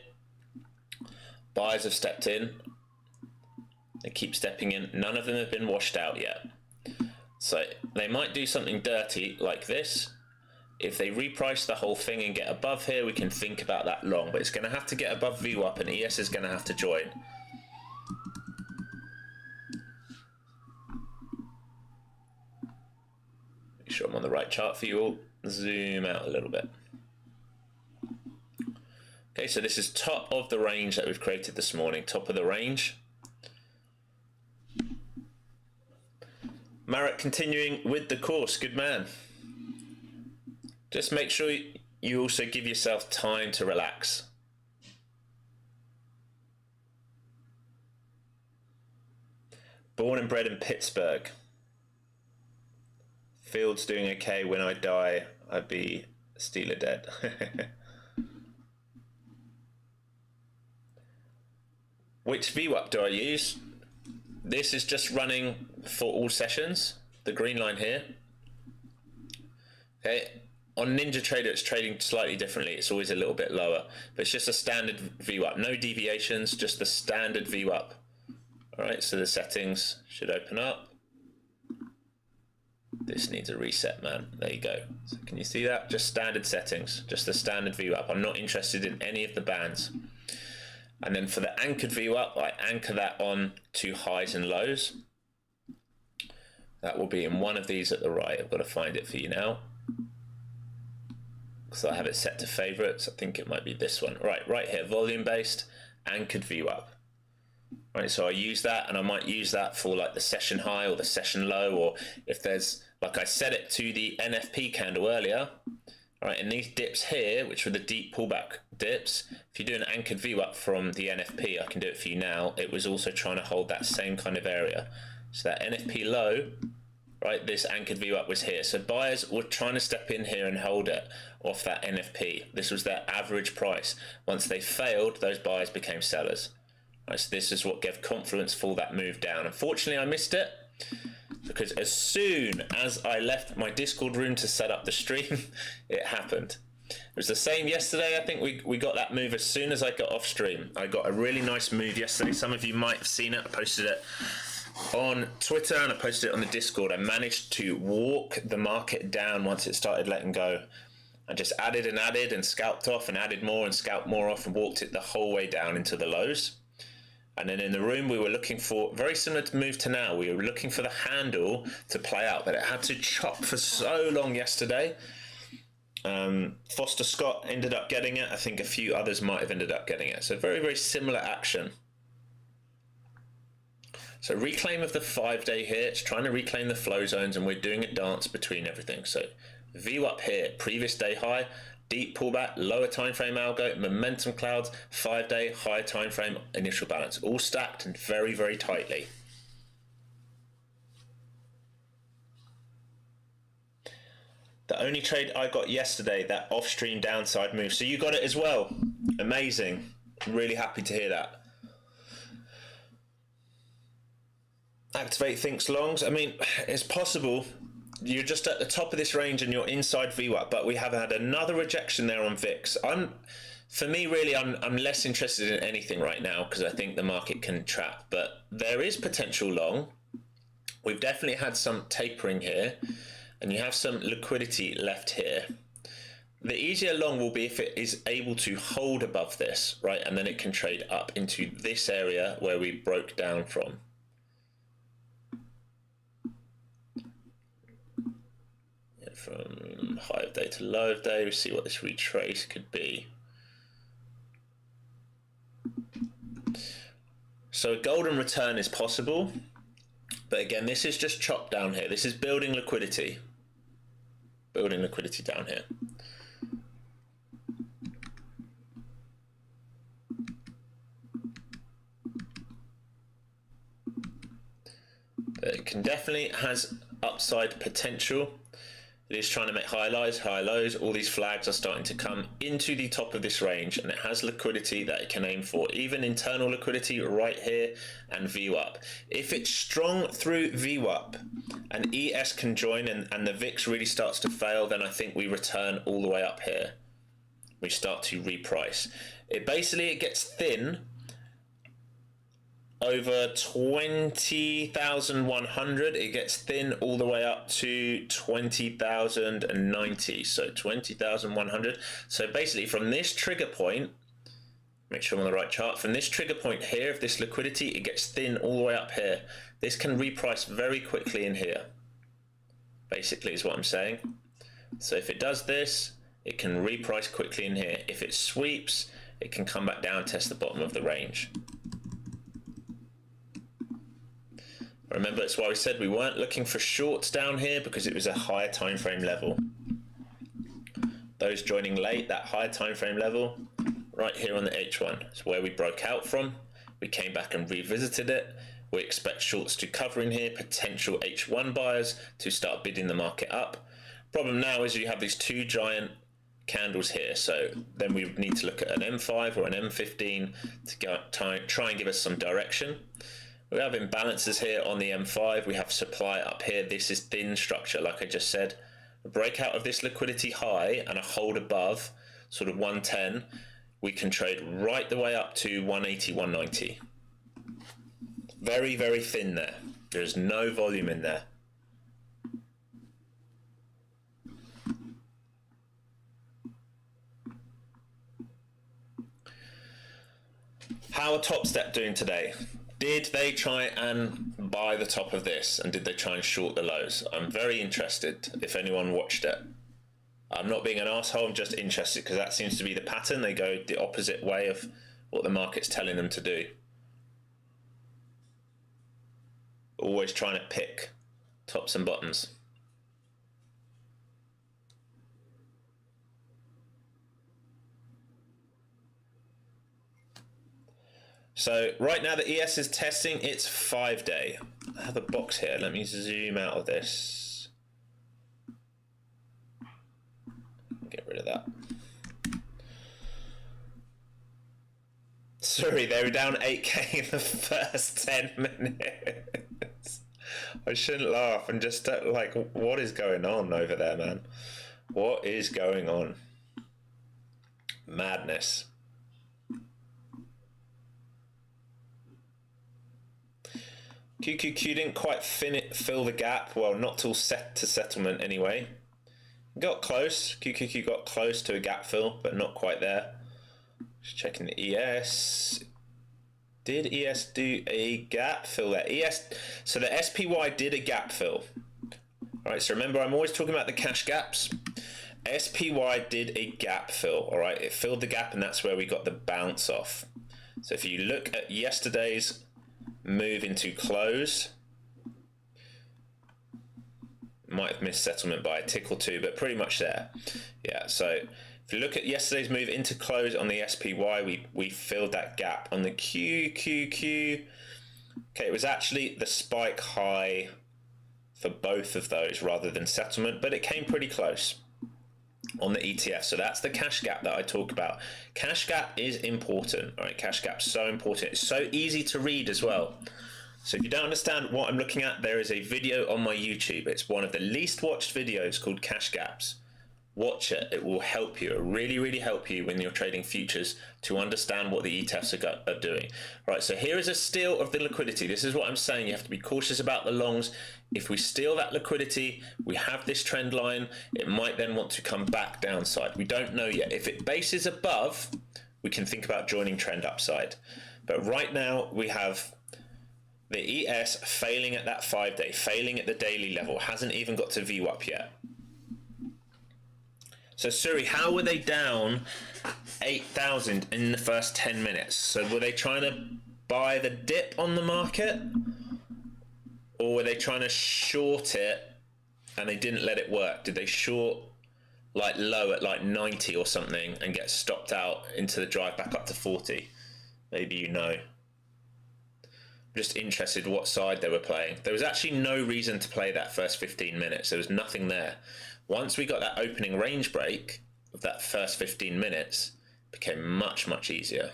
buyers have stepped in. They keep stepping in. None of them have been washed out yet. So they might do something dirty like this. If they reprice the whole thing and get above here, we can think about that long, but it's going to have to get above VWAP and ES is going to have to join. Make sure I'm on the right chart for you all. Zoom out a little bit. Okay, so this is top of the range that we've created this morning, top of the range. Marek continuing with the course, good man. Just make sure you also give yourself time to relax. Born and bred in Pittsburgh. Fields doing okay. When I die, I'd be Steeler dead. Which VWAP do I use? This is just running for all sessions, the green line here. Okay, on NinjaTrader it's trading slightly differently, it's always a little bit lower, but it's just a standard VWAP, no deviations, just the standard VWAP. Alright, so the settings should open up. This needs a reset, man. There you go. So can you see that? Just standard settings, just the standard VWAP. I'm not interested in any of the bands. And then for the anchored VWAP, I anchor that on to highs and lows. That will be in one of these at the right. I've got to find it for you now. So I have it set to favorites. I think it might be this one. Right here, volume based, anchored VWAP. Right, so I use that, and I might use that for like the session high or the session low, or if there's, like I set it to the NFP candle earlier. Right, and these dips here, which were the deep pullback dips, if you do an anchored VWAP from the NFP, I can do it for you now. It was also trying to hold that same kind of area. So that NFP low, right, this anchored VWAP was here. So buyers were trying to step in here and hold it off that NFP. This was their average price. Once they failed, those buyers became sellers. Right, so this is what gave confluence for that move down. Unfortunately, I missed it because as soon as I left my Discord room to set up the stream, it happened. It was the same yesterday. I think we got that move as soon as I got off stream. I got a really nice move yesterday. Some of you might have seen it. I posted it on Twitter and I posted it on the Discord. I managed to walk the market down once it started letting go. I just added and scalped off and added more and scalped more off and walked it the whole way down into the lows. And then in the room we were looking for, very similar to move to now, we were looking for the handle to play out, but it had to chop for so long yesterday. Foster Scott ended up getting it. I think a few others might have ended up getting it. So very, very similar action. So reclaim of the 5-day here. It's trying to reclaim the flow zones and we're doing a dance between everything. So VWAP here, previous day high, deep pullback, lower time frame algo, momentum clouds, 5-day, higher time frame, initial balance, all stacked and very, very tightly. The only trade I got yesterday, that off-stream downside move. So you got it as well. Amazing. Really happy to hear that. Activate thinks longs. I mean, it's possible. You're just at the top of this range and you're inside VWAP, but we have had another rejection there on VIX. For me, really, I'm less interested in anything right now because I think the market can trap, but there is potential long. We've definitely had some tapering here and you have some liquidity left here. The easier long will be if it is able to hold above this, right? And then it can trade up into this area where we broke down from. From high of day to low of day, we see what this retrace could be. So a golden return is possible, but again, this is just chopped down here. This is building liquidity down here. But it can definitely has upside potential. It is trying to make high lows. All these flags are starting to come into the top of this range and it has liquidity that it can aim for, even internal liquidity right here and VWAP. If it's strong through VWAP and ES can join and the VIX really starts to fail, then I think we return all the way up here. We start to reprice. It gets thin over 20,100. It gets thin all the way up to 20,090. So 20,100. So basically from this trigger point, make sure I'm on the right chart, from this trigger point here of this liquidity, it gets thin all the way up here. This can reprice very quickly in here, basically is what I'm saying. So if it does this, it can reprice quickly in here. If it sweeps, it can come back down, test the bottom of the range. Remember, that's why we said we weren't looking for shorts down here because it was a higher time frame level. Those joining late, that higher time frame level, right here on the H1, is where we broke out from. We came back and revisited it. We expect shorts to cover in here, potential H1 buyers to start bidding the market up. Problem now is you have these two giant candles here, so then we need to look at an M5 or an M15 to go, try and give us some direction. We have imbalances here on the M5. We have supply up here. This is thin structure, like I just said. A breakout of this liquidity high and a hold above, sort of 110, we can trade right the way up to 180, 190. Very, very thin there. There's no volume in there. How are Top Step doing today? Did they try and buy the top of this and did they try and short the lows? I'm very interested if anyone watched it. I'm not being an asshole, I'm just interested because that seems to be the pattern. They go the opposite way of what the market's telling them to do. Always trying to pick tops and bottoms. So right now the ES is testing its 5-day. I have a box here. Let me zoom out of this. Get rid of that. Sorry, they were down 8k in the first 10 minutes. I shouldn't laugh and just like, what is going on over there, man? What is going on? Madness. QQQ didn't quite fill the gap. Well, not till set to settlement anyway. Got close. QQQ got close to a gap fill, but not quite there. Just checking the ES. Did ES do a gap fill there? So the SPY did a gap fill. All right, so remember, I'm always talking about the cash gaps. SPY did a gap fill, all right? It filled the gap, and that's where we got the bounce off. So if you look at yesterday's move into close, might have missed settlement by a tick or two, but pretty much there. Yeah, so if you look at yesterday's move into close on the SPY, we filled that gap. On the QQQ, okay, it was actually the spike high for both of those rather than settlement, but it came pretty close on the ETF. So that's the cash gap that I talk about. Cash gap is important, all right? Cash gap's so important. It's so easy to read as well. So if you don't understand what I'm looking at, there is a video on my YouTube. It's one of the least watched videos called Cash Gaps. Watch it. It will help you. It will really, really help you when you're trading futures to understand what the ETFs are doing. Right, so here is a steal of the liquidity. This is what I'm saying. You have to be cautious about the longs. If we steal that liquidity, we have this trend line. It might then want to come back downside. We don't know yet. If it bases above, we can think about joining trend upside. But right now, we have the ES failing at that 5-day, failing at the daily level, hasn't even got to VWAP yet. So Suri, how were they down 8,000 in the first 10 minutes? So were they trying to buy the dip on the market? Or were they trying to short it and they didn't let it work? Did they short like low at like 90 or something and get stopped out into the drive back up to 40? Maybe you know. Just interested what side they were playing. There was actually no reason to play that first 15 minutes. There was nothing there. Once we got that opening range break of that first 15 minutes, it became much, much easier.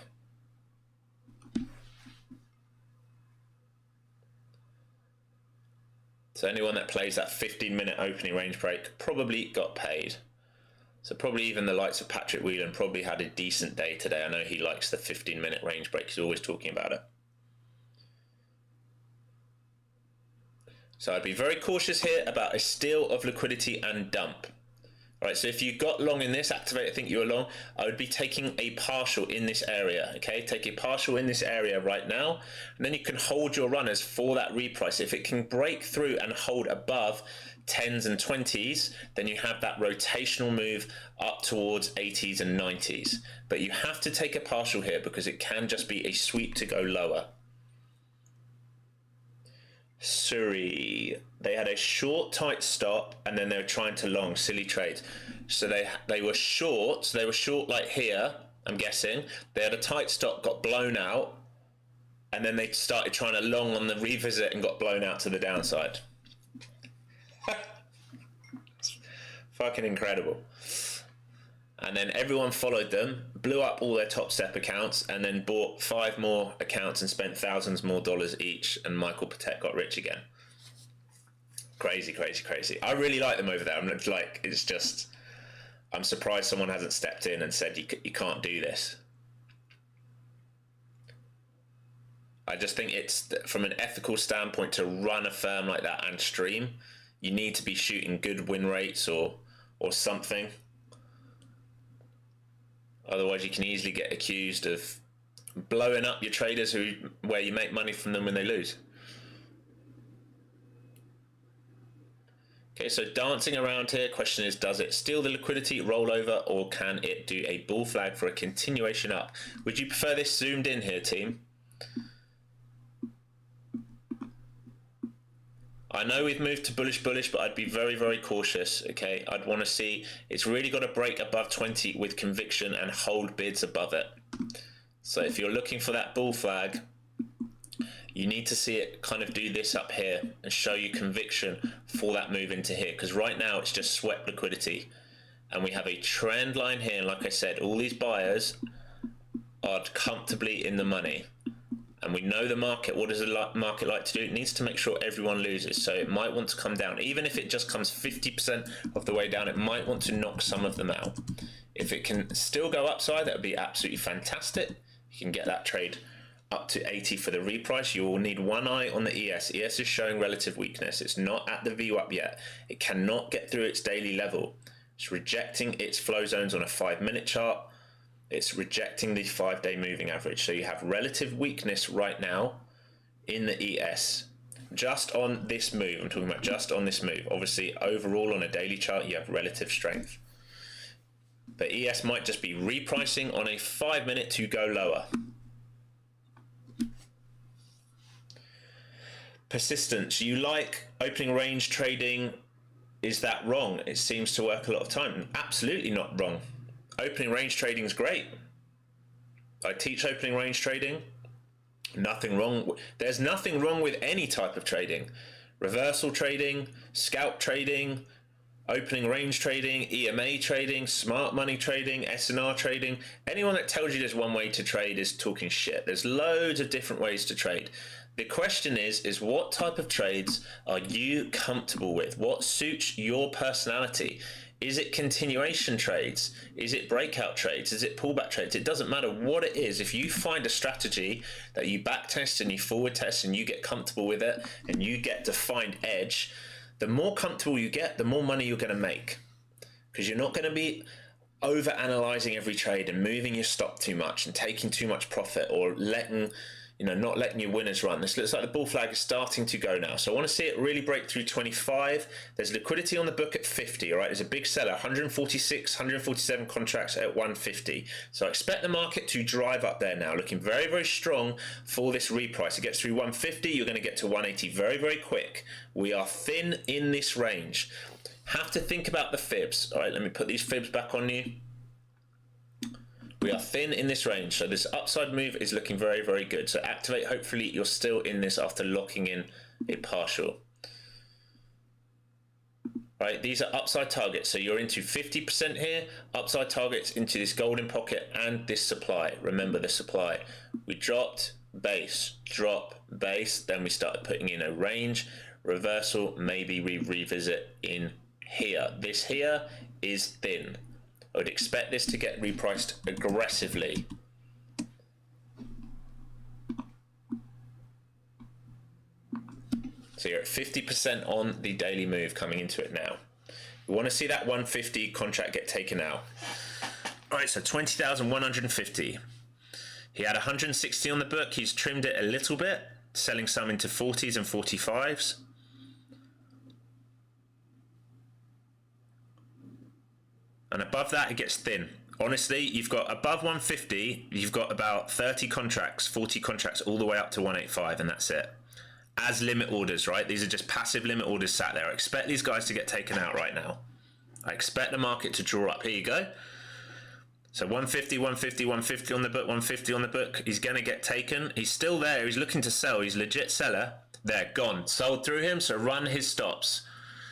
So anyone that plays that 15-minute opening range break probably got paid. So probably even the likes of Patrick Whelan probably had a decent day today. I know he likes the 15-minute range break. He's always talking about it. So I'd be very cautious here about a steal of liquidity and dump. All right, so if you got long in this, activate, I think you were long, I would be taking a partial in this area, okay? Take a partial in this area right now, and then you can hold your runners for that reprice. If it can break through and hold above 10s and 20s, then you have that rotational move up towards 80s and 90s. But you have to take a partial here because it can just be a sweep to go lower. Suri, they had a short tight stop and then they were trying to long, silly trades. So they were short, like here, I'm guessing. They had a tight stop, got blown out, and then they started trying to long on the revisit and got blown out to the downside. Fucking incredible. And then everyone followed them, blew up all their top step accounts, and then bought 5 more accounts and spent thousands more dollars each, and Michael Patek got rich again. Crazy, crazy, crazy. I really like them over there. I'm surprised someone hasn't stepped in and said, you can't do this. I just think it's, from an ethical standpoint, to run a firm like that and stream, you need to be shooting good win rates or something. Otherwise, you can easily get accused of blowing up your traders where you make money from them when they lose. Okay, so dancing around here, question is, does it steal the liquidity, roll over, or can it do a bull flag for a continuation up? Would you prefer this zoomed in here, team? I know we've moved to bullish, but I'd be very, very cautious, okay? I'd want to see, it's really got to break above 20 with conviction and hold bids above it. So if you're looking for that bull flag, you need to see it kind of do this up here and show you conviction for that move into here. Because right now it's just swept liquidity. And we have a trend line here. And like I said, all these buyers are comfortably in the money. And we know the market, what does the market like to do? It needs to make sure everyone loses. So it might want to come down. Even if it just comes 50% of the way down, it might want to knock some of them out. If it can still go upside, that would be absolutely fantastic. You can get that trade up to 80 for the reprice. You will need one eye on the ES. ES is showing relative weakness. It's not at the VWAP yet. It cannot get through its daily level. It's rejecting its flow zones on a 5-minute chart. It's rejecting the 5-day moving average. So you have relative weakness right now in the ES. Just on this move, I'm talking about just on this move. Obviously, overall on a daily chart, you have relative strength. But ES might just be repricing on a 5-minute to go lower. Persistence. You like opening range trading. Is that wrong? It seems to work a lot of time. Absolutely not wrong. Opening range trading is great. I teach opening range trading. Nothing wrong. There's nothing wrong with any type of trading. Reversal trading, scalp trading, opening range trading, EMA trading, smart money trading, SNR trading. Anyone that tells you there's one way to trade is talking shit. There's loads of different ways to trade. The question is what type of trades are you comfortable with? What suits your personality? Is it continuation trades? Is it breakout trades? Is it pullback trades? It doesn't matter what it is. If you find a strategy that you back test and you forward test and you get comfortable with it and you get defined edge, the more comfortable you get, the more money you're going to make. Because you're not going to be over analyzing every trade and moving your stop too much and taking too much profit or letting, not letting your winners run. This looks like the bull flag is starting to go now. So I want to see it really break through 25. There's liquidity on the book at 50, all right? There's a big seller, 146, 147 contracts at 150. So I expect the market to drive up there now, looking very, very strong for this reprice. It gets through 150, you're going to get to 180 very, very quick. We are thin in this range. Have to think about the fibs. All right, let me put these fibs back on you. We are thin in this range, so this upside move is looking very, very good. So activate, hopefully you're still in this after locking in a partial. Right, these are upside targets, so you're into 50% here, upside targets into this golden pocket and this supply. Remember the supply. We dropped, base, drop, base, then we started putting in a range, reversal, maybe we revisit in here. This here is thin. I would expect this to get repriced aggressively. So you're at 50% on the daily move coming into it now. We want to see that 150 contract get taken out. All right, so 20,150. He had 160 on the book. He's trimmed it a little bit, selling some into 40s and 45s. And above that, it gets thin. Honestly, you've got above 150, you've got about 30 contracts, 40 contracts, all the way up to 185, and that's it. As limit orders, right? These are just passive limit orders sat there. I expect these guys to get taken out right now. I expect the market to draw up. Here you go. So 150, 150, 150 on the book, 150 on the book. He's going to get taken. He's still there. He's looking to sell. He's a legit seller. There, gone. Sold through him, so run his stops.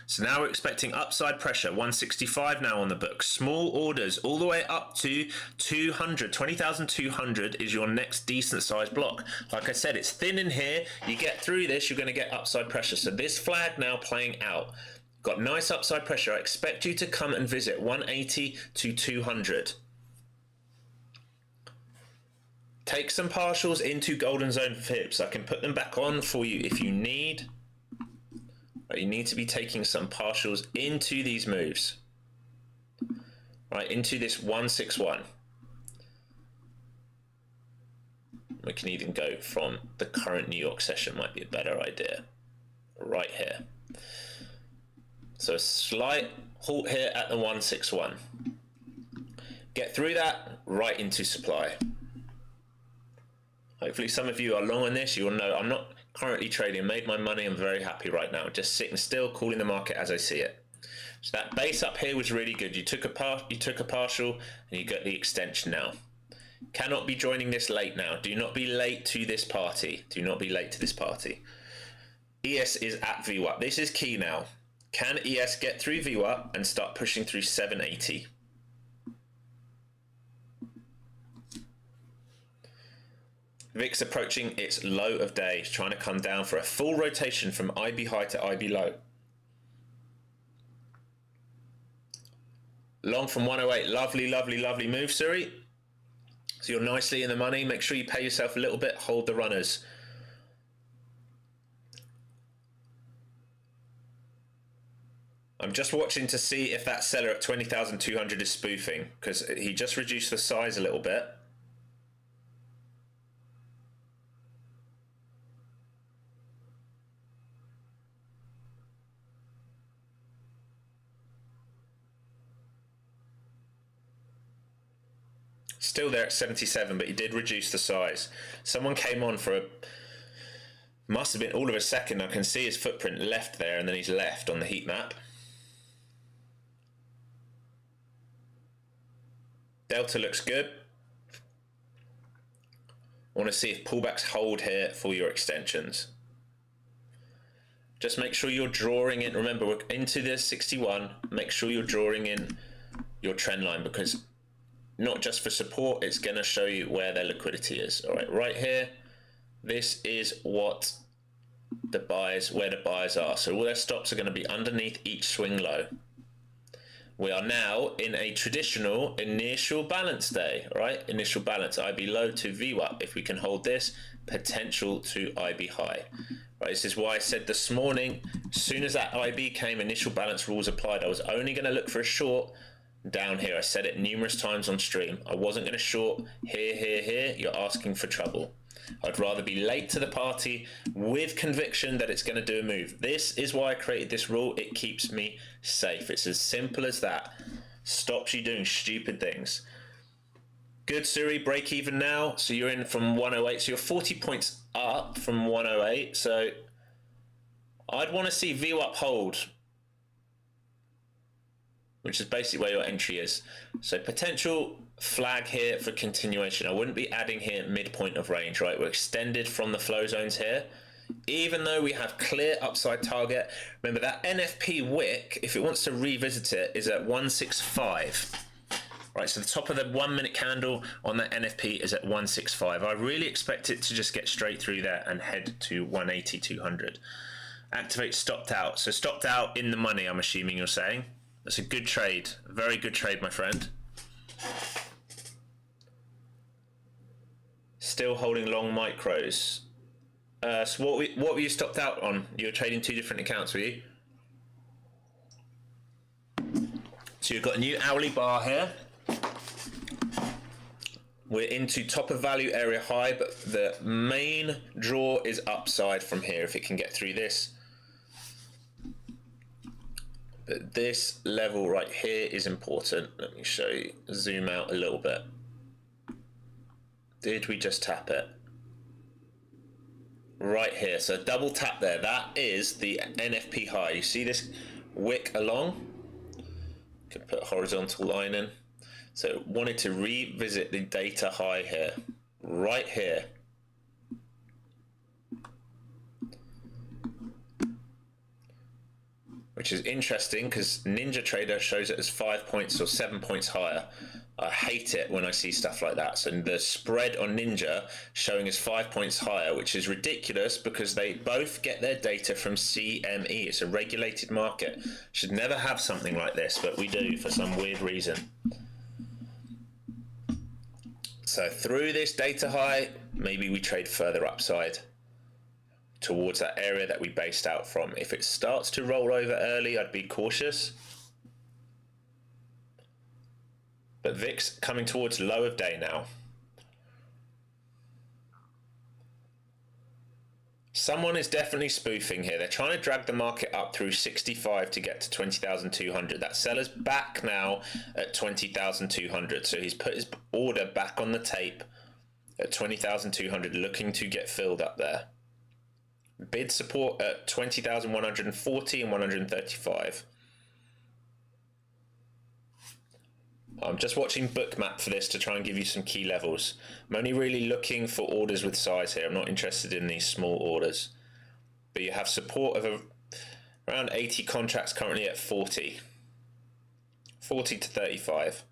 So now we're expecting upside pressure, 165 now on the book. Small orders all the way up to 200. 20,200 is your next decent sized block. Like I said, it's thin in here. You get through this, you're going to get upside pressure. So this flag now playing out. Got nice upside pressure. I expect you to come and visit 180 to 200. Take some partials into golden zone fibs. I can put them back on for you if you need. You need to be taking some partials into these moves, right, into this 161. We can even go from the current New York session, might be a better idea, right here. So a slight halt here at the 161. Get through that, right into supply. Hopefully some of you are long on this. You will know I'm not currently trading, made my money. I'm very happy right now. Just sitting still, calling the market as I see it. So that base up here was really good. You took a partial and you got the extension now. Cannot be joining this late now. Do not be late to this party. Do not be late to this party. ES is at VWAP. This is key now. Can ES get through VWAP and start pushing through 780? VIX approaching its low of day, trying to come down for a full rotation from IB high to IB low. Long from 108, lovely, lovely, lovely move, Suri. So you're nicely in the money. Make sure you pay yourself a little bit, hold the runners. I'm just watching to see if that seller at 20,200 is spoofing, because he just reduced the size a little bit. Still there at 77, but he did reduce the size. Someone came on for a, must have been all of a second. I can see his footprint left there, and then he's left on the heat map. Delta looks good. I want to see if pullbacks hold here for your extensions. Just make sure you're drawing in. Remember, we're into the 61. Make sure you're drawing in your trend line, because not just for support, it's going to show you where their liquidity is. All right here, this is what the buyers, where the buyers are. So all their stops are going to be underneath each swing low. We are now in a traditional initial balance day, right? Initial balance, IB low to VWAP. If we can hold this, potential to IB high. Right, this is why I said this morning, as soon as that IB came, initial balance rules applied. I was only going to look for a short down here. I said it numerous times on stream. I wasn't going to short here, here, here. You're asking for trouble. I'd rather be late to the party with conviction that it's going to do a move. This is why I created this rule. It keeps me safe. It's as simple as that. Stops you doing stupid things. Good, Suri, break even now. So you're in from 108. So you're 40 points up from 108. So I'd want to see VWAP hold, which is basically where your entry is. So potential flag here for continuation. I wouldn't be adding here midpoint of range, right? We're extended from the flow zones here. Even though we have clear upside target, remember that NFP wick, if it wants to revisit it, is at 165. Right, so the top of the 1 minute candle on that NFP is at 165. I really expect it to just get straight through there and head to 180, 200. Activate stopped out. So stopped out in the money, I'm assuming you're saying. That's a good trade, a very good trade, my friend. Still holding long micros. So what were you stopped out on? You were trading two different accounts, were you? So you've got a new hourly bar here. We're into top of value area high, but the main draw is upside from here if it can get through this. But this level right here is important. Let me show you, zoom out a little bit. Did we just tap it? Right here, so double tap there. That is the NFP high. You see this wick along? Could put a horizontal line in. So wanted to revisit the data high here, right here. Which is interesting because Ninja Trader shows it as 5 points or 7 points higher. I hate it when I see stuff like that. So the spread on Ninja showing as 5 points higher, which is ridiculous because they both get their data from CME. It's a regulated market. Should never have something like this, but we do for some weird reason. So through this data high, maybe we trade further upside towards that area that we based out from. If it starts to roll over early, I'd be cautious. But VIX coming towards low of day now. Someone is definitely spoofing here. They're trying to drag the market up through 65 to get to 20,200. That seller's back now at 20,200. So he's put his order back on the tape at 20,200, looking to get filled up there. Bid support at 20,140 and 135. I'm just watching Bookmap for this to try and give you some key levels. I'm only really looking for orders with size here. I'm not interested in these small orders. But you have support of around 80 contracts currently at 40. 40 to 35.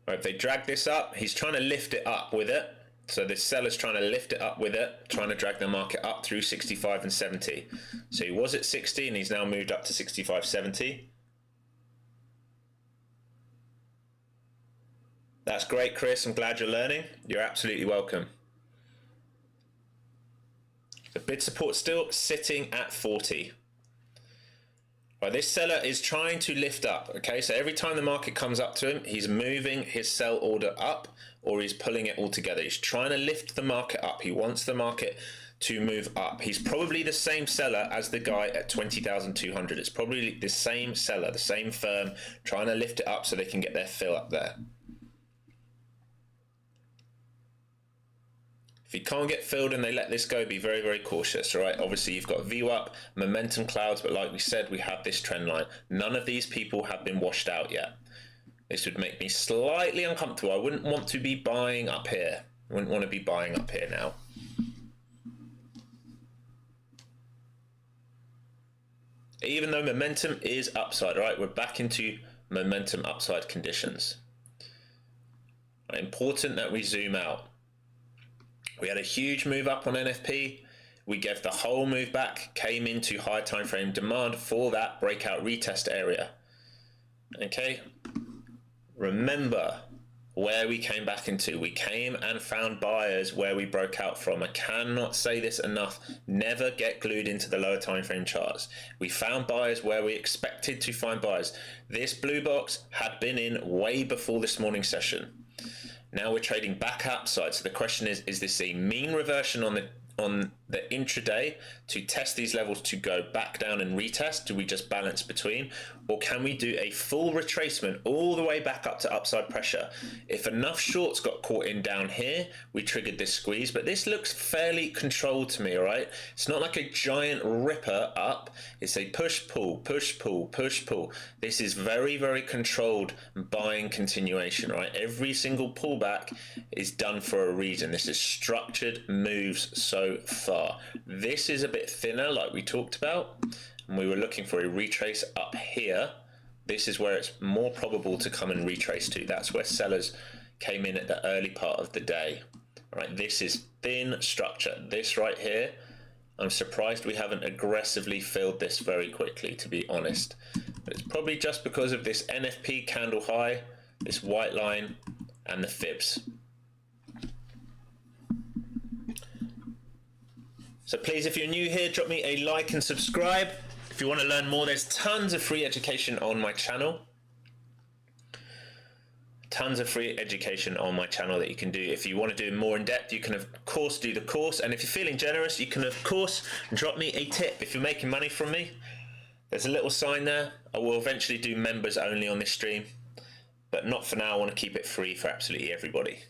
Right, if they drag this up, he's trying to lift it up with it. So this seller's trying to lift it up with it, trying to drag the market up through 65 and 70. So he was at 60 and he's now moved up to 65.70. That's great, Chris. I'm glad you're learning. You're absolutely welcome. The bid support still sitting at 40. Right, this seller is trying to lift up, okay? So every time the market comes up to him, he's moving his sell order up or he's pulling it all together. He's trying to lift the market up. He wants the market to move up. He's probably the same seller as the guy at 20,200. It's probably the same seller, the same firm, trying to lift it up so they can get their fill up there. If you can't get filled and they let this go, be very, very cautious, all right? Obviously, you've got VWAP, momentum clouds, but like we said, we have this trend line. None of these people have been washed out yet. This would make me slightly uncomfortable. I wouldn't want to be buying up here. I wouldn't want to be buying up here now. Even though momentum is upside, all right? We're back into momentum upside conditions. Important that we zoom out. We had a huge move up on NFP. We gave the whole move back, came into high time frame demand for that breakout retest area. Okay, remember where we came back into. We came and found buyers where we broke out from. I cannot say this enough. Never get glued into the lower time frame charts. We found buyers where we expected to find buyers. This blue box had been in way before this morning session. Now we're trading back upside. So the question is this a mean reversion on the intraday to test these levels to go back down and retest? Do we just balance between? Or can we do a full retracement all the way back up to upside pressure? If enough shorts got caught in down here, we triggered this squeeze, but this looks fairly controlled to me, all right? It's not like a giant ripper up. It's a push, pull, push, pull, push, pull. This is very, very controlled buying continuation, right? Every single pullback is done for a reason. This is structured moves so far. This is a bit thinner, like we talked about, and we were looking for a retrace up here. This is where it's more probable to come and retrace to. That's where sellers came in at the early part of the day. All right, this is thin structure. This right here, I'm surprised we haven't aggressively filled this very quickly, to be honest. But it's probably just because of this NFP candle high, this white line, and the fibs. So please, if you're new here, drop me a like and subscribe. If you want to learn more, there's tons of free education on my channel. Tons of free education on my channel that you can do. If you want to do more in depth, you can of course do the course. And if you're feeling generous, you can of course drop me a tip. If you're making money from me, there's a little sign there. I will eventually do members only on this stream, but not for now. I want to keep it free for absolutely everybody.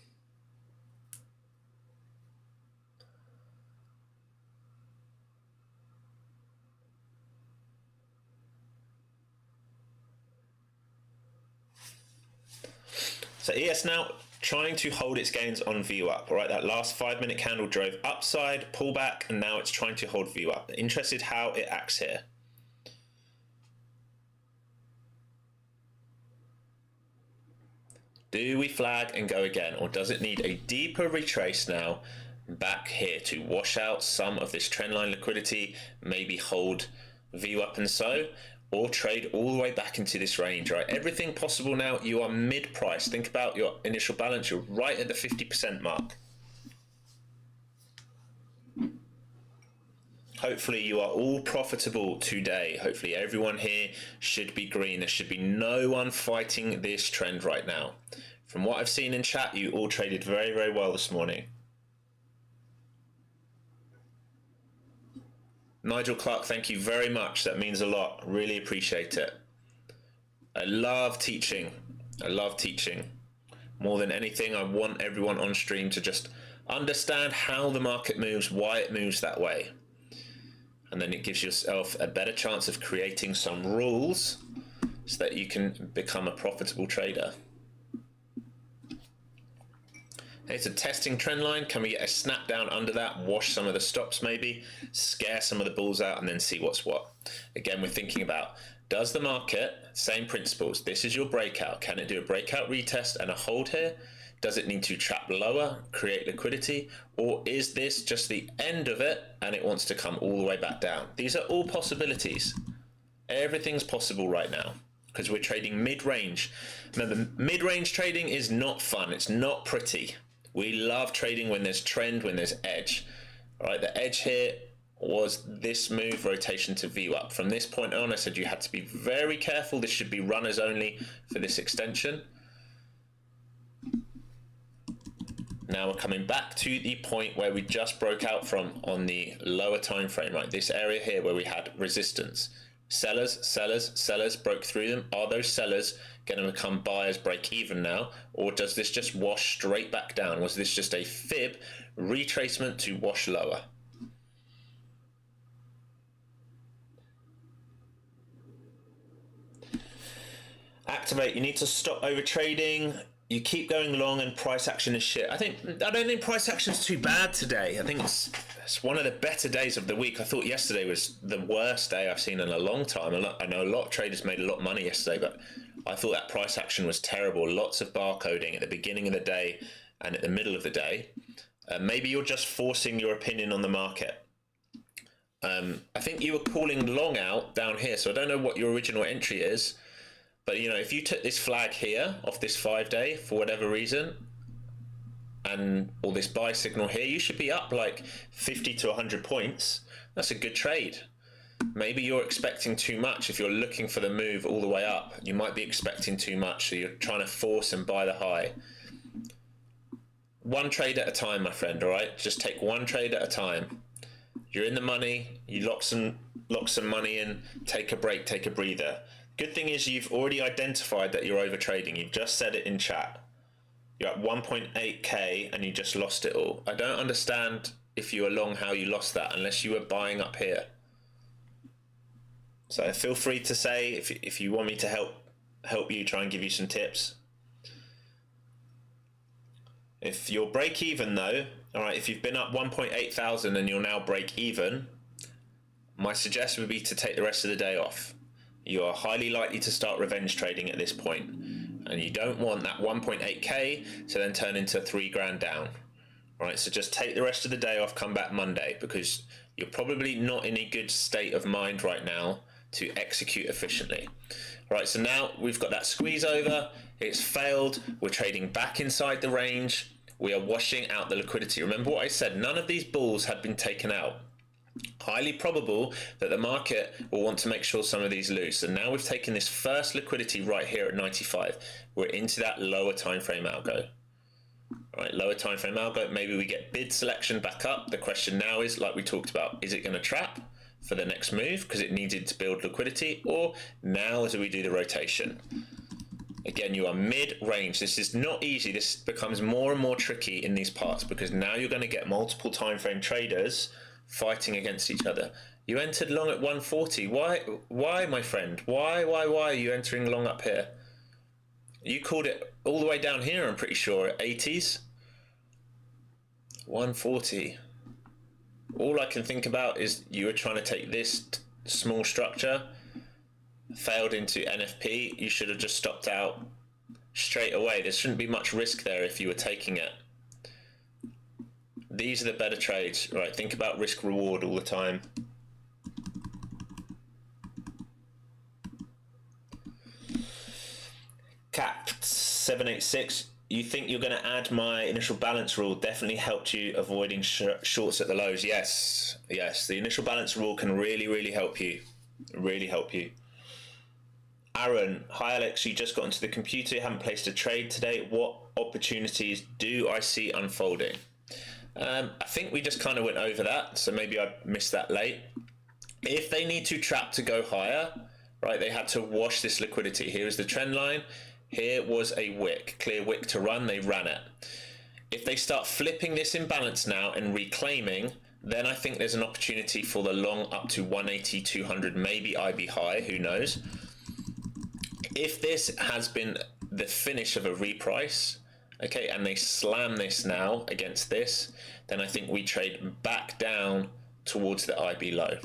So ES now trying to hold its gains on VWAP. All right, that last 5-minute candle drove upside, pullback, and now it's trying to hold VWAP. Interested how it acts here. Do we flag and go again, or does it need a deeper retrace now back here to wash out some of this trendline liquidity, maybe hold VWAP and so, or trade all the way back into this range, right? Everything possible now. You are mid-price. Think about your initial balance. You're right at the 50% mark. Hopefully you are all profitable today. Hopefully everyone here should be green. There should be no one fighting this trend right now. From what I've seen in chat, you all traded very, very well this morning. Nigel Clark, thank you very much. That means a lot. Really appreciate it. I love teaching. I love teaching. More than anything, I want everyone on stream to just understand how the market moves, why it moves that way. And then it gives yourself a better chance of creating some rules so that you can become a profitable trader. It's a testing trend line. Can we get a snap down under that, wash some of the stops maybe, scare some of the bulls out, and then see what's what? Again, we're thinking about Does the market, same principles, this is your breakout. Can it do a breakout retest and a hold here? Does it need to trap lower, create liquidity? Or is this just the end of it and it wants to come all the way back down? These are all possibilities. Everything's possible right now because we're trading mid-range. Remember, mid-range trading is not fun. It's not pretty. We love trading when there's trend, when there's edge. All right, the edge here was this move, rotation to view up. From this point on, I said you had to be very careful. This should be runners only for this extension. Now we're coming back to the point where we just broke out from on the lower time frame, right? This area here where we had resistance. Sellers, sellers, sellers, broke through them. Are those sellers going to become buyers, break even now? Or does this just wash straight back down? Was this just a fib retracement to wash lower? Activate, you need to stop over trading. You keep going long and price action is shit. I don't think price action is too bad today. I think it's one of the better days of the week. I thought yesterday was the worst day I've seen in a long time. I know a lot of traders made a lot of money yesterday, but I thought that price action was terrible. Lots of barcoding at the beginning of the day and at the middle of the day. Maybe you're just forcing your opinion on the market. I think you were calling long out down here, so I don't know what your original entry is. But, you know, if you took this flag here off this 5-day for whatever reason, or this buy signal here, you should be up like 50 to 100 points. That's a good trade. Maybe you're expecting too much. If you're looking for the move all the way up, you might be expecting too much. So you're trying to force and buy the high. One trade at a time, my friend, all right? Just take one trade at a time. You're in the money, you lock some money in, take a break, take a breather. Good thing is you've already identified that you're over trading. You've just said it in chat. You're at 1.8k and you just lost it all. I don't understand if you were long how you lost that unless you were buying up here. So feel free to say if you want me to help you, try and give you some tips. If you're break even though, all right, if you've been up 1.8 thousand and you're now break even, my suggestion would be to take the rest of the day off. You are highly likely to start revenge trading at this point, and you don't want that 1.8k to then turn into 3 grand down. All right, so just take the rest of the day off, come back Monday, because you're probably not in a good state of mind right now to execute efficiently. All right, so now we've got that squeeze over, it's failed, we're trading back inside the range, we are washing out the liquidity. Remember what I said, none of these bulls had been taken out. Highly probable that the market will want to make sure some of these lose. So now we've taken this first liquidity right here at 95. We're into that lower time frame algo. All right, lower time frame algo. Maybe we get bid selection back up. The question now is, like we talked about, is it going to trap for the next move because it needed to build liquidity, or now do we do the rotation? Again, you are mid-range. This is not easy. This becomes more and more tricky in these parts because now you're going to get multiple time frame traders fighting against each other. You entered long at 140. Why, my friend? Why are you entering long up here? You called it all the way down here, I'm pretty sure, at 80s. 140. All I can think about is you were trying to take this small structure, failed into NFP. You should have just stopped out straight away. There shouldn't be much risk there if you were taking it. These are the better trades, right? Think about risk reward all the time. Cap 786, you think you're going to add my initial balance rule? Definitely helped you avoiding shorts at the lows. Yes, the initial balance rule can really help you. Really help you. Aaron, hi Alex, you just got into the computer, you haven't placed a trade today. What opportunities do I see unfolding? I think we just kind of went over that, so maybe I missed that late. If they need to trap to go higher, right, they had to wash this liquidity. Here is the trend line. Here was a wick, clear wick to run, they ran it. If they start flipping this imbalance now and reclaiming, then I think there's an opportunity for the long up to 180, 200, maybe IB high, who knows. If this has been the finish of a reprice, okay, and they slam this now against this, then I think we trade back down towards the IB low.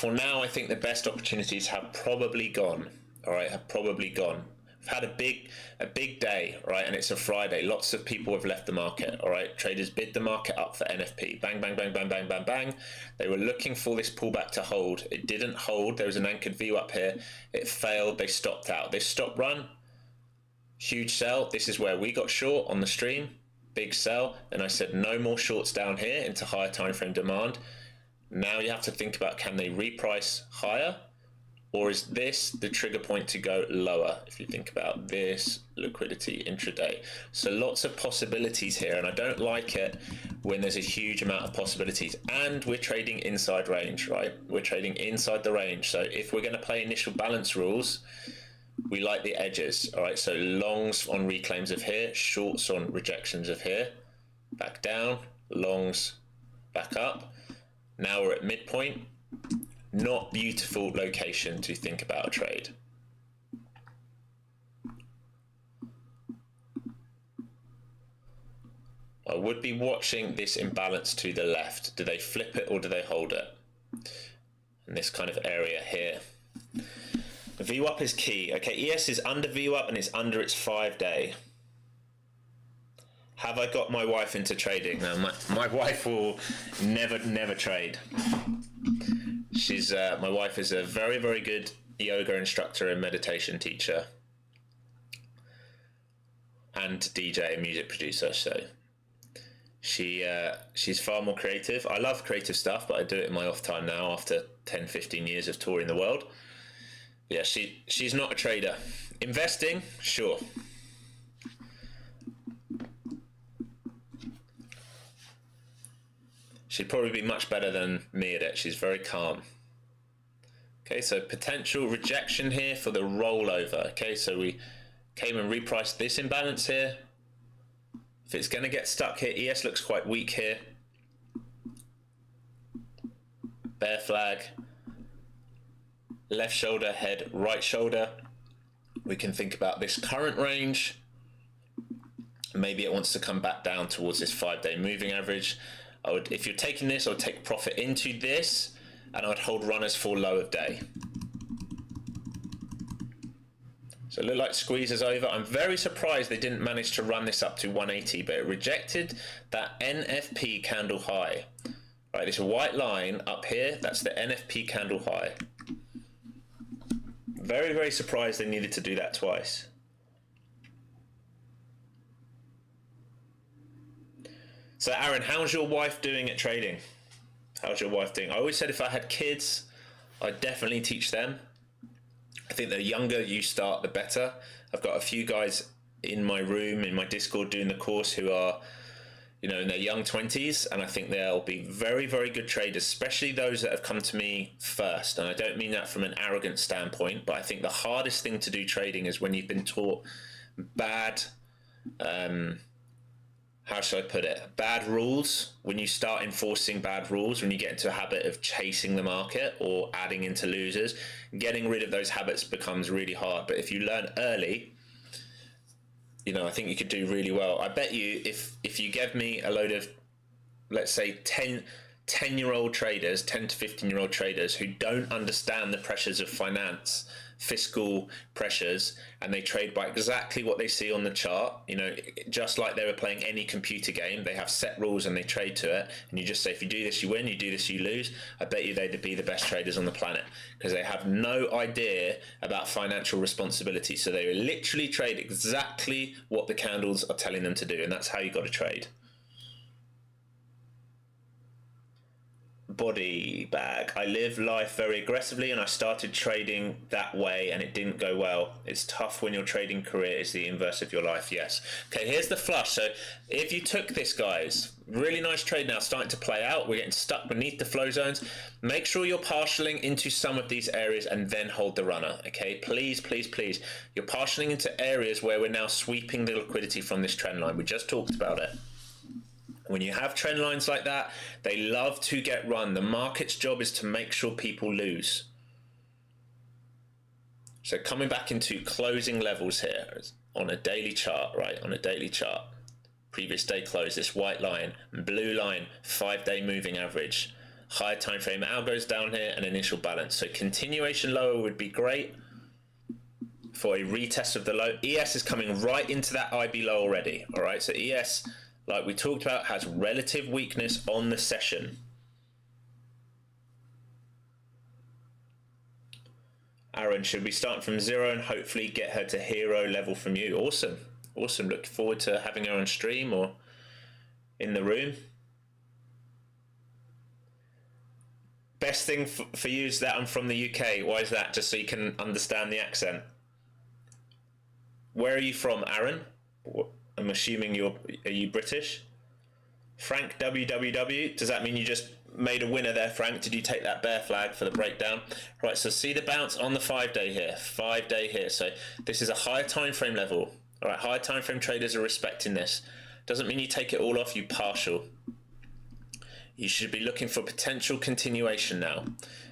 for now, I think the best opportunities have probably gone. All right, have probably gone. We've had a big day, right, and it's a Friday. Lots of people have left the market. All right, traders bid the market up for NFP. Bang, bang, bang, bang, bang, bang, bang. They were looking for this pullback to hold. It didn't hold. There was an anchored view up here. It failed. They stopped out. This stop run, huge sell. This is where we got short on the stream. Big sell. And I said no more shorts down here into higher time frame demand. Now you have to think about, can they reprice higher? Or is this the trigger point to go lower? If you think about this liquidity intraday. So lots of possibilities here, and I don't like it when there's a huge amount of possibilities. And we're trading inside range, right? We're trading inside the range. So if we're going to play initial balance rules, we like the edges, all right? So longs on reclaims of here, shorts on rejections of here, back down, longs back up. Now we're at midpoint. Not beautiful location to think about a trade. I would be watching this imbalance to the left. Do they flip it or do they hold it? In this kind of area here. The view up is key. Okay, ES is under view up and it's under its 5-day. Have I got my wife into trading? No, my wife will never trade. She's my wife is a very, very good yoga instructor and meditation teacher and DJ and music producer. So she's far more creative. I love creative stuff, but I do it in my off time now after 10-15 years of touring the world. Yeah, she's not a trader. Investing, sure. She'd probably be much better than me at it. She's very calm. Okay, so potential rejection here for the rollover. Okay, so we came and repriced this imbalance here. If it's going to get stuck here, ES looks quite weak here. Bear flag. Left shoulder, head, right shoulder. We can think about this current range. Maybe it wants to come back down towards this 5-day moving average. If you're taking this, I would take profit into this, and I would hold runners for low of day. So it looked like squeeze is over. I'm very surprised they didn't manage to run this up to 180, but it rejected that NFP candle high. Right, this white line up here, that's the NFP candle high. Very, very surprised they needed to do that twice. So Aaron, how's your wife doing at trading? How's your wife doing? I always said if I had kids, I'd definitely teach them. I think the younger you start, the better. I've got a few guys in my room, in my Discord doing the course who are, you know, in their young 20s, and I think they'll be very, very good traders, especially those that have come to me first. And I don't mean that from an arrogant standpoint, but I think the hardest thing to do trading is when you've been taught bad, how should I put it? Bad rules. When you start enforcing bad rules, when you get into a habit of chasing the market or adding into losers, getting rid of those habits becomes really hard. But if you learn early, you know, I think you could do really well. I bet you if you gave me a load of, let's say, 10-year-old traders, 10 to 15-year-old traders who don't understand the pressures of finance, fiscal pressures, and they trade by exactly what they see on the chart, you know, just like they were playing any computer game. They have set rules and they trade to it, and you just say, if you do this you win, you do this you lose. I bet you they'd be the best traders on the planet, because they have no idea about financial responsibility. So they literally trade exactly what the candles are telling them to do, and that's how you got to trade. Body bag. I live life very aggressively, and I started trading that way and it didn't go well. It's tough when your trading career is the inverse of your life. Yes. Okay, here's the flush. So if you took this, guys, really nice trade now starting to play out. We're getting stuck beneath the flow zones. Make sure you're partialing into some of these areas and then hold the runner. Okay, please, please, please. You're partialing into areas where we're now sweeping the liquidity from this trend line. We just talked about it. When you have trend lines like that, they love to get run. The market's job is to make sure people lose. So coming back into closing levels here on a daily chart, right? On a daily chart, previous day close, this white line, blue line, 5-day moving average, higher time frame. Al goes down here and initial balance. So continuation lower would be great for a retest of the low. ES is coming right into that IB low already. All right, so ES, like we talked about, has relative weakness on the session. Aaron, should we start from 0 and hopefully get her to hero level from you? Awesome. Awesome. Looking forward to having her on stream or in the room. Best thing for you is that I'm from the UK. Why is that? Just so you can understand the accent. Where are you from, Aaron? I'm assuming are you British? Frank WWW. Does that mean you just made a winner there, Frank? Did you take that bear flag for the breakdown? Right, so see the bounce on the 5-day here, 5-day here. So this is a higher time frame level. All right, higher time frame traders are respecting this. Doesn't mean you take it all off, you partial. You should be looking for potential continuation now.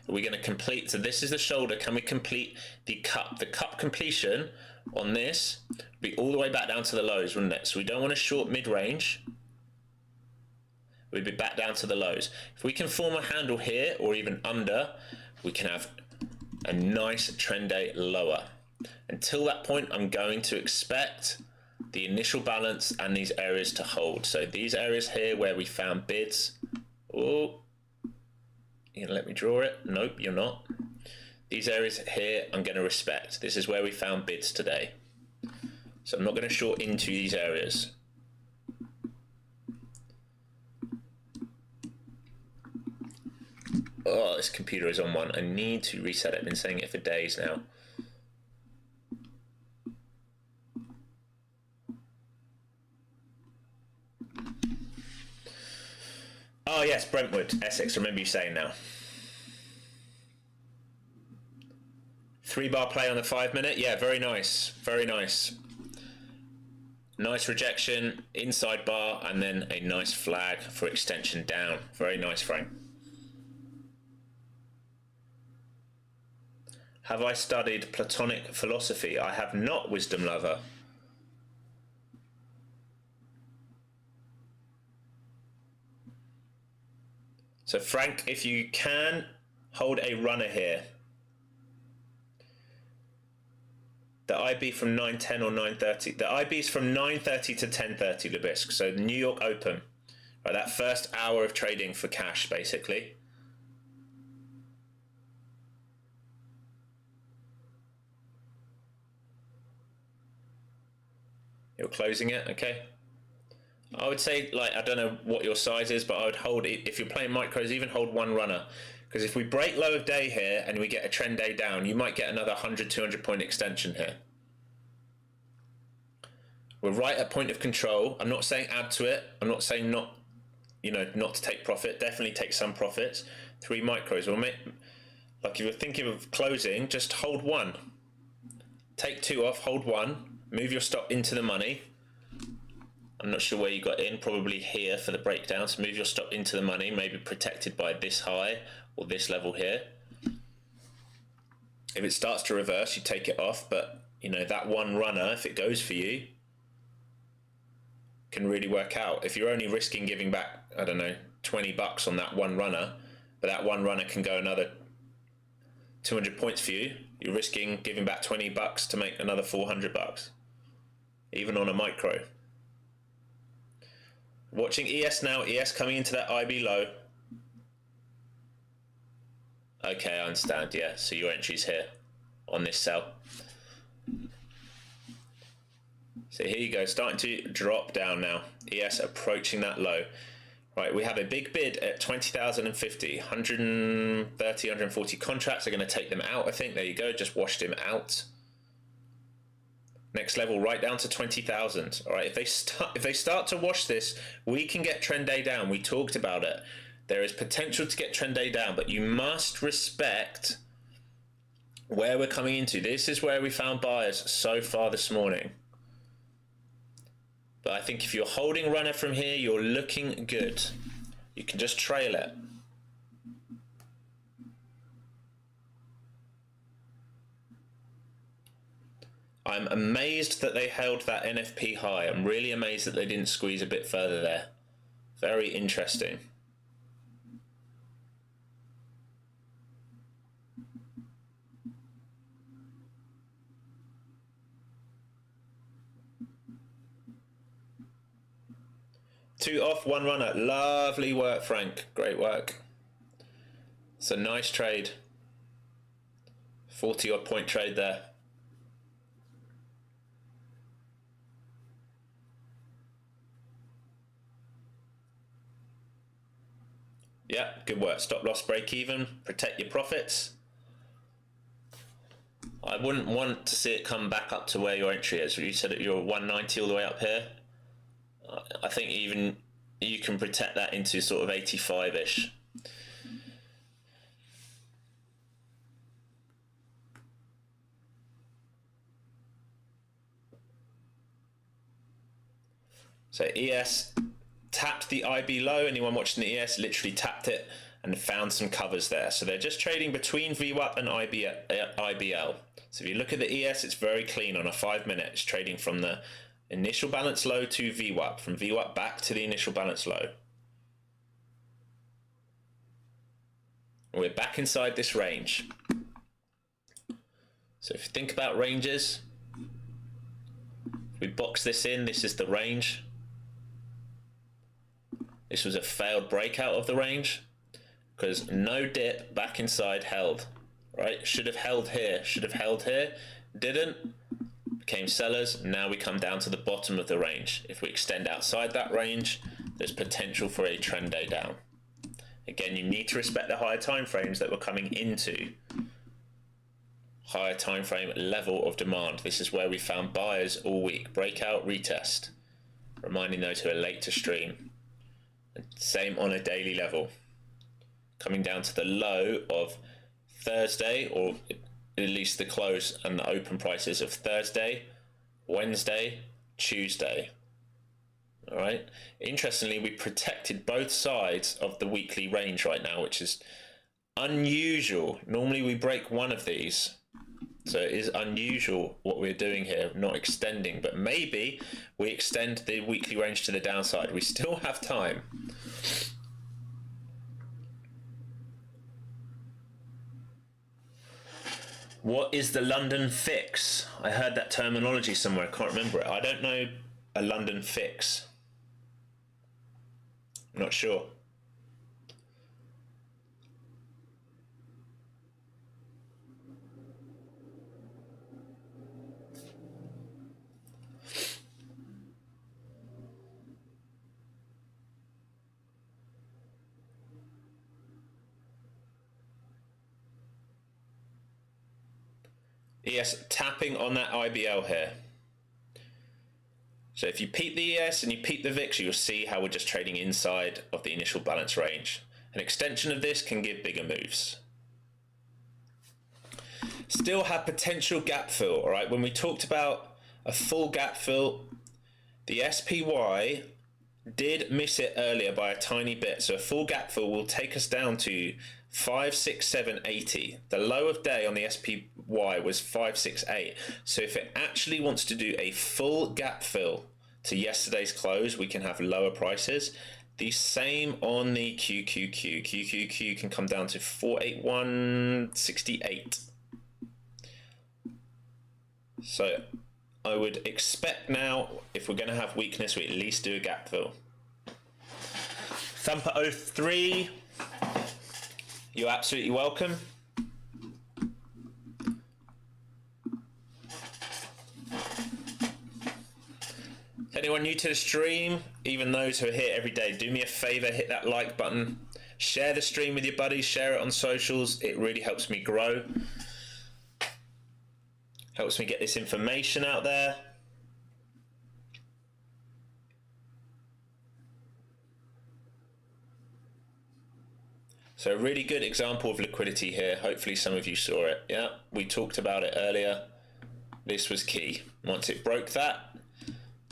We're going to complete, so this is the shoulder. Can we complete the cup? The cup completion on this would be all the way back down to the lows, wouldn't it? So we don't want to short mid-range. We'd be back down to the lows. If we can form a handle here or even under, we can have a nice trend day lower. Until that point, I'm going to expect the initial balance and these areas to hold. So these areas here where we found bids. Oh, you gonna let me draw it? Nope, you're not. These areas here, I'm going to respect. This is where we found bids today. So I'm not going to short into these areas. Oh, this computer is on one. I need to reset it. I've been saying it for days now. Oh yes, Brentwood, Essex, remember you saying now. 3-bar play on the 5-minute. Yeah, very nice, very nice. Nice rejection, inside bar, and then a nice flag for extension down. Very nice, Frank. Have I studied Platonic philosophy? I have not, wisdom lover. So Frank, if you can, hold a runner here. The IB from 9:10 or 9:30. The IB is from 9:30 to 10:30, Lubisk. So New York Open. Right, that first hour of trading for cash, basically. You're closing it, okay. I would say, like, I don't know what your size is, but I would hold it. If you're playing micros, even hold one runner. Because if we break low of day here and we get a trend day down, you might get another 100, 200 point extension here. We're right at point of control. I'm not saying add to it. I'm not saying not, you know, not to take profit. Definitely take some profits. 3 micros. We'll make, like if you're thinking of closing, just hold one. Take 2 off, hold 1. Move your stop into the money. I'm not sure where you got in, probably here for the breakdown. So move your stop into the money, maybe protected by this high or this level here. If it starts to reverse, you take it off, but you know, that one runner, if it goes for you, can really work out. If you're only risking giving back, I don't know, 20 bucks on that one runner, but that one runner can go another 200 points for you, you're risking giving back 20 bucks to make another 400 bucks, even on a micro. Watching ES now, ES coming into that IB low. Okay, I understand, yeah, so your entry's here on this sell. So here you go, starting to drop down now. ES approaching that low. Right, we have a big bid at 20,050, 130, 140 contracts are going to take them out, I think. There you go, just washed him out. Next level, right down to 20,000. All right, if they start to wash this, we can get trend day down. We talked about it. There is potential to get trend day down, but you must respect where we're coming into. This is where we found buyers so far this morning. But I think if you're holding runner from here, you're looking good. You can just trail it. I'm amazed that they held that NFP high. I'm really amazed that they didn't squeeze a bit further there. Very interesting. Two off, one runner. Lovely work, Frank. Great work. It's a nice trade. 40 odd point trade there. Yeah, good work. Stop loss, break even, protect your profits. I wouldn't want to see it come back up to where your entry is. You said that you're 190 all the way up here. I think even you can protect that into sort of 85-ish. So ES tapped the IB low. Anyone watching the ES literally tapped it and found some covers there. So they're just trading between VWAP and IBL. So if you look at the ES, it's very clean on a 5 minute. It's trading from the initial balance low to VWAP, from VWAP back to the initial balance low. We're back inside this range. So if you think about ranges, we box this in, this is the range. This was a failed breakout of the range because no dip, back inside, held, right? Should have held here, didn't, became sellers. Now we come down to the bottom of the range. If we extend outside that range, there's potential for a trend day down. Again, you need to respect the higher time frames that we're coming into. Higher time frame level of demand. This is where we found buyers all week. Breakout, retest. Reminding those who are late to stream. Same on a daily level. Coming down to the low of Thursday, or at least the close and the open prices of Thursday, Wednesday, Tuesday. All right. Interestingly, we protected both sides of the weekly range right now, which is unusual. Normally we break one of these. So it is unusual what we're doing here, not extending, but maybe we extend the weekly range to the downside. We still have time. What is the London fix? I heard that terminology somewhere, I can't remember it. I don't know a London fix. I'm not sure. ES tapping on that IBL here. So if you peep the ES and you peep the VIX, you'll see how we're just trading inside of the initial balance range. An extension of this can give bigger moves. Still have potential gap fill, all right? When we talked about a full gap fill, the SPY did miss it earlier by a tiny bit. So a full gap fill will take us down to 567.80. The low of day on the SPY was 568. So if it actually wants to do a full gap fill to yesterday's close, we can have lower prices. The same on the QQQ. QQQ can come down to 481.68. So I would expect now, if we're going to have weakness, we at least do a gap fill. Thumper 03, you're absolutely welcome. Anyone new to the stream, even those who are here every day, do me a favor, hit that like button, share the stream with your buddies, share it on socials. It really helps me grow. Helps me get this information out there. So a really good example of liquidity here. Hopefully some of you saw it. Yeah, we talked about it earlier. This was key. Once it broke that,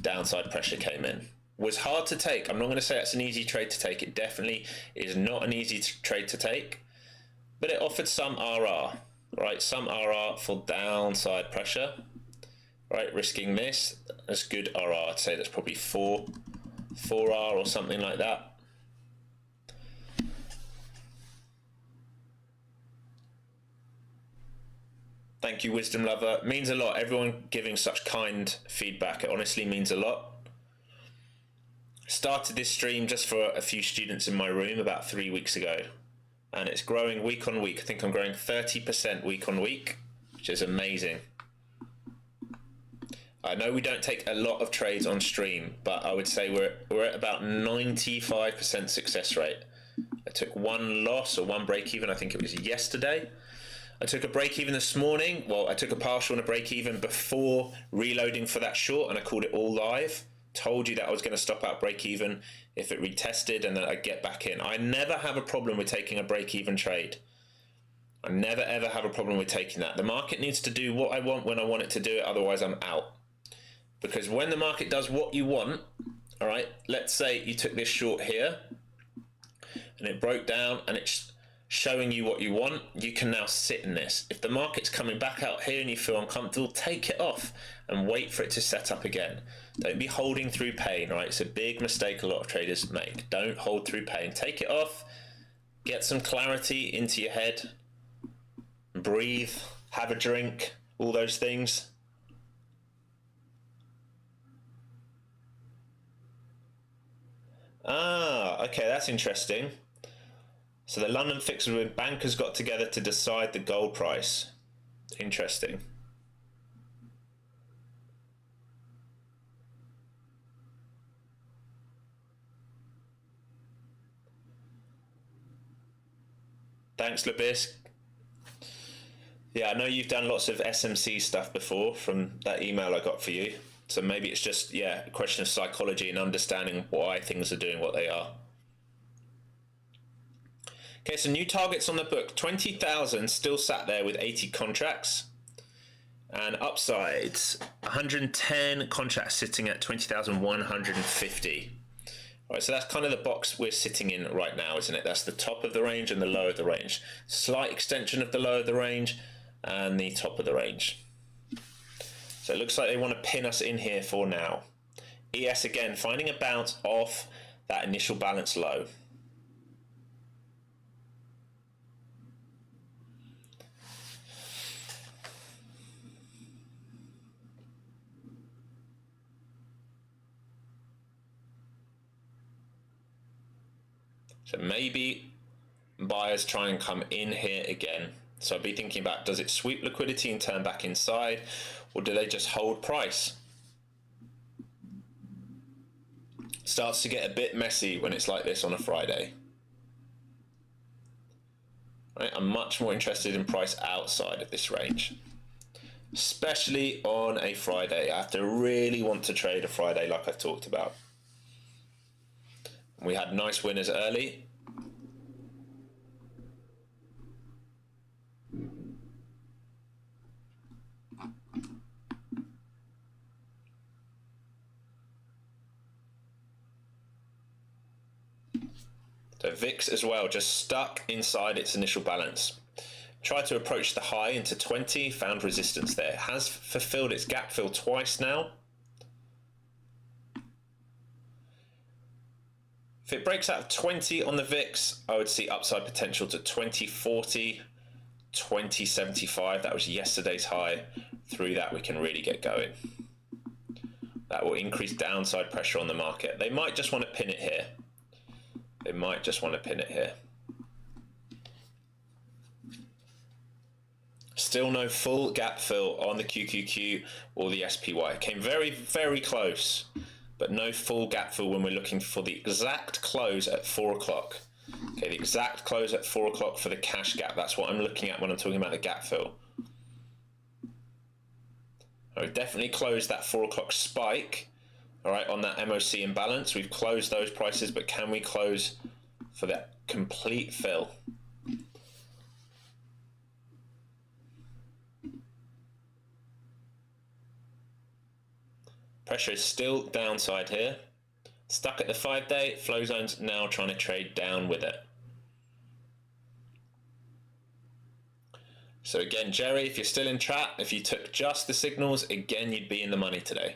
downside pressure came in. Was hard to take. I'm not going to say it's an easy trade to take. It definitely is not an easy trade to take, but it offered some RR, right? Some RR for downside pressure, right? Risking this, that's good RR. I'd say that's probably 4R or something like that. Thank you, Wisdom Lover. It means a lot. Everyone giving such kind feedback. It honestly means a lot. Started this stream just for a few students in my room about 3 weeks ago, and it's growing week on week. I think I'm growing 30% week on week, which is amazing. I know we don't take a lot of trades on stream, but I would say we're at about 95% success rate. I took one loss or one break even, I think it was yesterday. I took a break even this morning. Well, I took a partial and a break even before reloading for that short, and I called it all live. Told you that I was going to stop out break even if it retested and then I'd get back in. I never have a problem with taking a break even trade. I never ever have a problem with taking that. The market needs to do what I want when I want it to do it, otherwise I'm out. Because when the market does what you want, all right, let's say you took this short here and it broke down and it's showing you what you want, you can now sit in this. If the market's coming back out here and you feel uncomfortable, take it off and wait for it to set up again. Don't be holding through pain, right? It's a big mistake a lot of traders make. Don't hold through pain. Take it off, get some clarity into your head, breathe, have a drink, all those things. Ah, okay, that's interesting. So the London fixers with bankers got together to decide the gold price. Interesting. Thanks, Labisk. Yeah, I know you've done lots of SMC stuff before from that email I got for you. So maybe it's just, yeah, a question of psychology and understanding why things are doing what they are. Okay, so new targets on the book. 20,000 still sat there with 80 contracts. And upsides, 110 contracts sitting at 20,150. All right, so that's kind of the box we're sitting in right now, isn't it? That's the top of the range and the low of the range. Slight extension of the low of the range and the top of the range. So it looks like they want to pin us in here for now. ES again, finding a bounce off that initial balance low. So maybe buyers try and come in here again. So I'd be thinking about, does it sweep liquidity and turn back inside, or do they just hold price? Starts to get a bit messy when it's like this on a Friday. Right, I'm much more interested in price outside of this range, especially on a Friday. I have to really want to trade a Friday like I've talked about. We had nice winners early. So VIX as well, just stuck inside its initial balance. Tried to approach the high into 20, found resistance there. Has fulfilled its gap fill twice now. If it breaks out of 20 on the VIX, I would see upside potential to 2040, 2075. That was yesterday's high. Through that, we can really get going. That will increase downside pressure on the market. They might just want to pin it here. They might just want to pin it here. Still no full gap fill on the QQQ or the SPY. It came very, very close, but no full gap fill when we're looking for the exact close at 4 o'clock. Okay, the exact close at 4 o'clock for the cash gap. That's what I'm looking at when I'm talking about the gap fill. We've definitely closed that 4 o'clock spike. All right, on that MOC imbalance, we've closed those prices, but can we close for that complete fill? Pressure is still downside here. Stuck at the 5-day, flow zone's now trying to trade down with it. So again, Jerry, if you're still in chat, if you took just the signals, again, you'd be in the money today.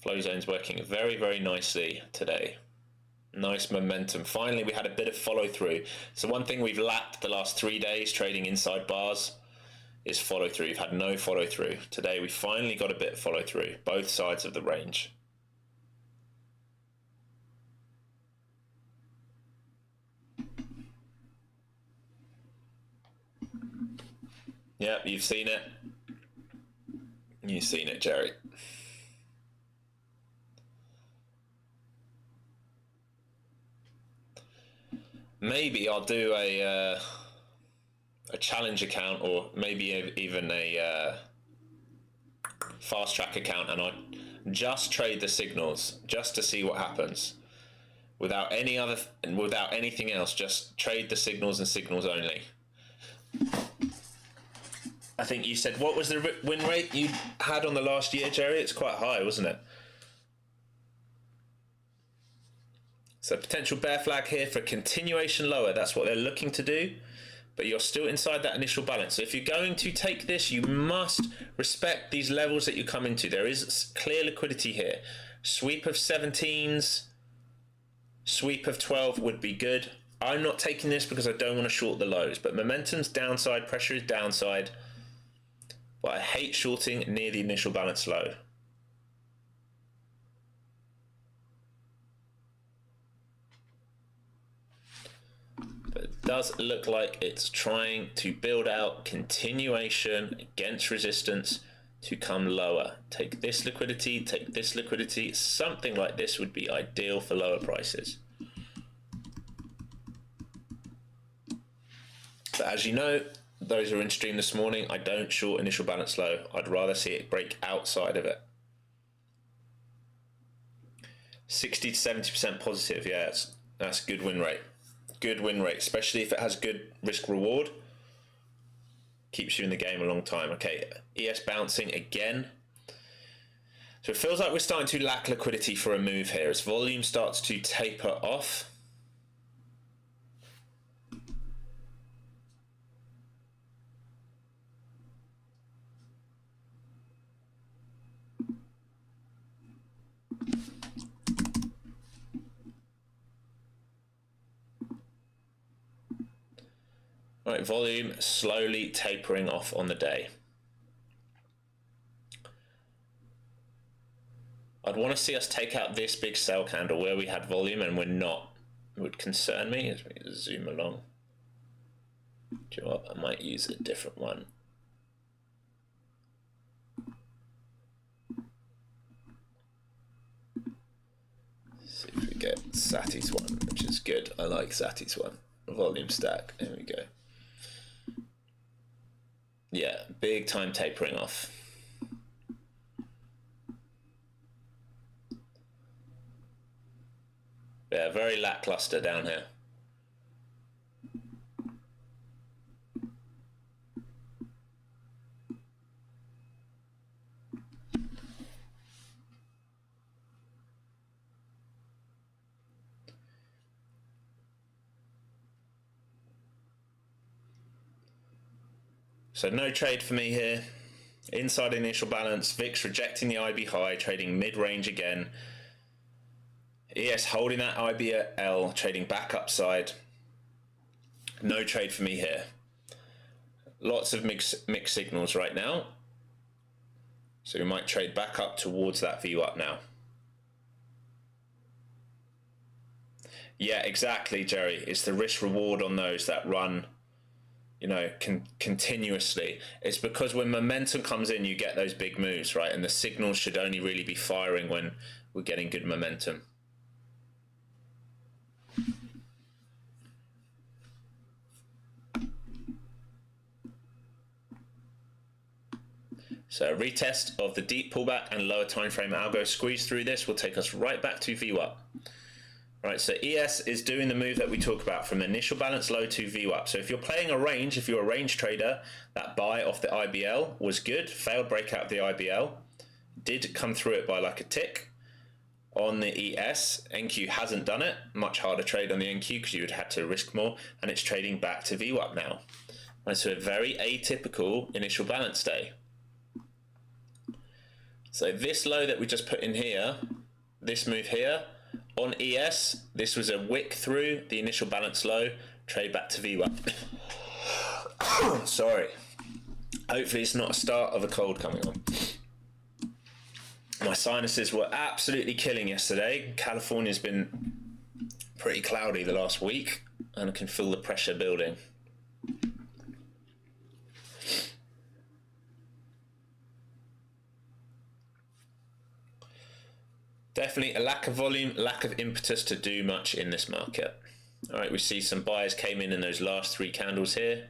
Flow zone's working very, very nicely today. Nice momentum. Finally, we had a bit of follow through. So one thing we've lacked the last 3 days trading inside bars is follow through. We've had no follow through. Today we finally got a bit of follow through, both sides of the range. Yep, you've seen it. You've seen it, Jerry. Maybe I'll do a challenge account, or maybe even a fast track account, and I just trade the signals just to see what happens, without anything else. Just trade the signals and signals only. I think you said, what was the win rate you had on the last year, Jerry? It's quite high, wasn't it? So potential bear flag here for continuation lower. That's what they're looking to do, but you're still inside that initial balance. So if you're going to take this, you must respect these levels that you come into. There is clear liquidity here. Sweep of 17s, sweep of 12 would be good. I'm not taking this because I don't want to short the lows, but momentum's downside, pressure is downside. But I hate shorting near the initial balance low. But it does look like it's trying to build out continuation against resistance to come lower. Take this liquidity, take this liquidity. Something like this would be ideal for lower prices. But as you know, those who are in stream this morning, I don't short initial balance low. I'd rather see it break outside of it. 60 to 70% positive, yeah, that's good win rate. Good win rate, especially if it has good risk reward. Keeps you in the game a long time. Okay, ES bouncing again. So it feels like we're starting to lack liquidity for a move here as volume starts to taper off. Right, volume slowly tapering off on the day. I'd want to see us take out this big sell candle where we had volume and we're not. It would concern me as we zoom along. Do you know what? I might use a different one. See if we get Sati's one, which is good. I like Sati's one. Volume stack. There we go. Yeah, big time tapering off. Yeah, very lackluster down here. So no trade for me here. Inside initial balance, VIX rejecting the IB high, trading mid-range again. ES holding that IBL, trading back upside. No trade for me here. Lots of mixed signals right now. So we might trade back up towards that view up now. Yeah, exactly, Jerry. It's the risk reward on those that run, you know, continuously. It's because when momentum comes in, you get those big moves, right? And the signals should only really be firing when we're getting good momentum. So a retest of the deep pullback and lower time frame algo squeeze through this will take us right back to VWAP. Right, so ES is doing the move that we talk about from initial balance low to VWAP. So if you're playing a range, if you're a range trader, that buy off the IBL was good. Failed breakout of the IBL. Did come through it by like a tick. On the ES, NQ hasn't done it. Much harder trade on the NQ because you would have to risk more. And it's trading back to VWAP now. Right, so a very atypical initial balance day. So this low that we just put in here, this move here, On ES, this was a wick through the initial balance low, trade back to VWAP. Sorry. Hopefully it's not a start of a cold coming on. My sinuses were absolutely killing yesterday. California's been pretty cloudy the last week, and I can feel the pressure building. Definitely a lack of volume, lack of impetus to do much in this market. All right, we see some buyers came in those last 3 candles here.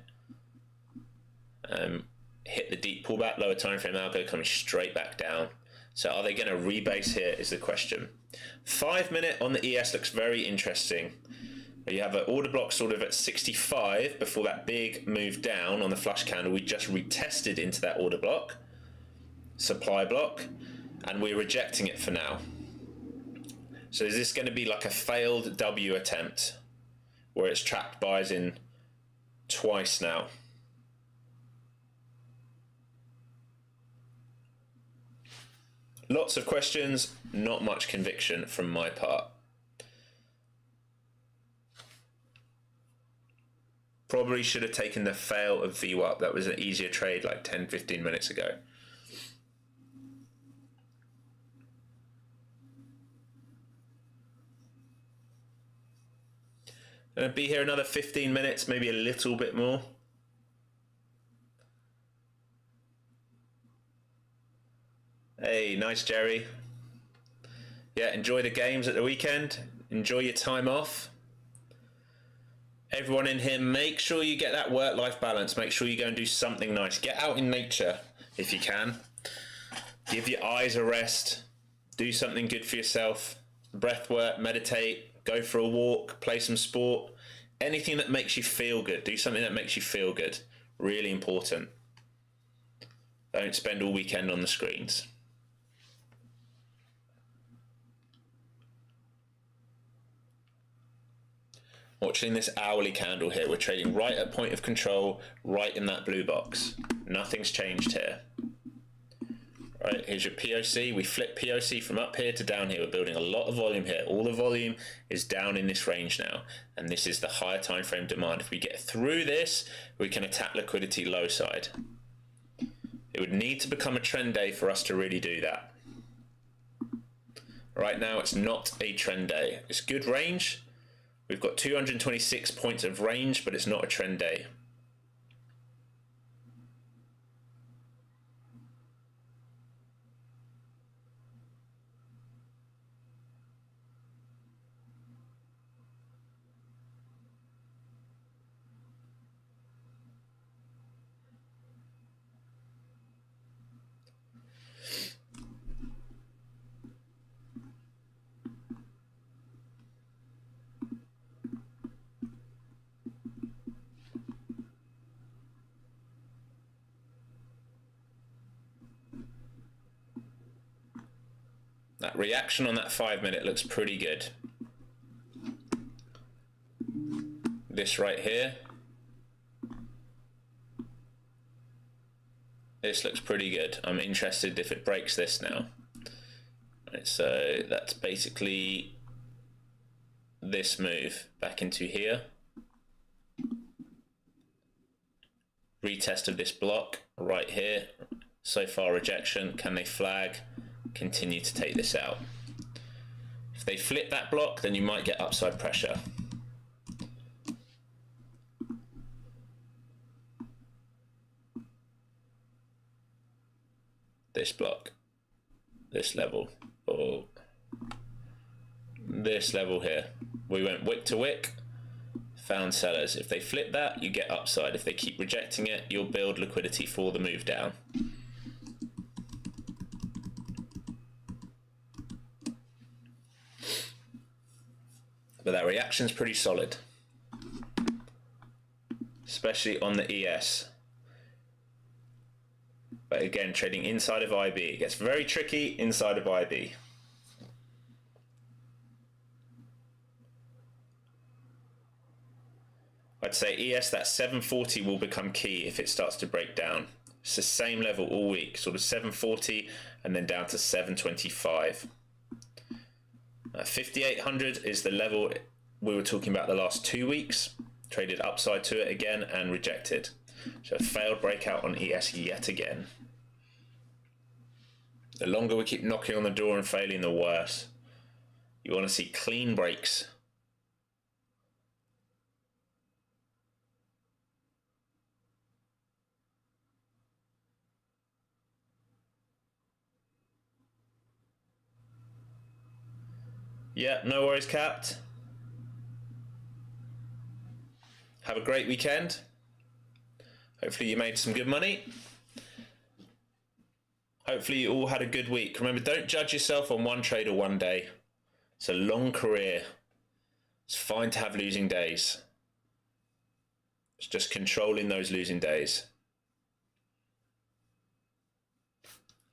Hit the deep pullback, lower time frame algo coming straight back down. So are they going to rebase here is the question. 5 minute on the ES looks very interesting. You have an order block sort of at 65 before that big move down on the flush candle. We just retested into that order block, supply block, and we're rejecting it for now. So is this going to be like a failed W attempt where it's trapped buyers in twice now? Lots of questions, not much conviction from my part. Probably should have taken the fail of VWAP. That was an easier trade like 10-15 minutes ago. Gonna be here another 15 minutes, maybe a little bit more. Hey, nice, Jerry. Yeah, enjoy the games at the weekend. Enjoy your time off. Everyone in here, make sure you get that work-life balance. Make sure you go and do something nice. Get out in nature if you can. Give your eyes a rest. Do something good for yourself. Breath work, meditate, go for a walk, play some sport. Anything that makes you feel good. Do something that makes you feel good. Really important. Don't spend all weekend on the screens. Watching this hourly candle here, we're trading right at point of control, right in that blue box. Nothing's changed here. Right, here's your POC. We flip POC from up here to down here. We're building a lot of volume here. All the volume is down in this range now, and this is the higher time frame demand. If we get through this, we can attack liquidity low side. It would need to become a trend day for us to really do that. Right now, it's not a trend day. It's good range. We've got 226 points of range, but it's not a trend day. That reaction on that 5 minute looks pretty good. This right here. This looks pretty good. I'm interested if it breaks this now. Right, so that's basically this move back into here. Retest of this block right here. So far rejection. Can they flag? Continue to take this out. If they flip that block, then you might get upside pressure. This block, this level, or this level here. We went wick to wick, found sellers. If they flip that, you get upside. If they keep rejecting it, you'll build liquidity for the move down. But that reaction's pretty solid, especially on the ES. But again, trading inside of IB, it gets very tricky inside of IB. I'd say ES, that 740 will become key if it starts to break down. It's the same level all week, sort of 740 and then down to 725. 5,800 is the level we were talking about the last 2 weeks. Traded upside to it again and rejected. So a failed breakout on ES yet again. The longer we keep knocking on the door and failing, the worse. You want to see clean breaks. Yeah, no worries, Cat. Have a great weekend. Hopefully you made some good money. Hopefully you all had a good week. Remember, don't judge yourself on one trade or one day. It's a long career. It's fine to have losing days. It's just controlling those losing days.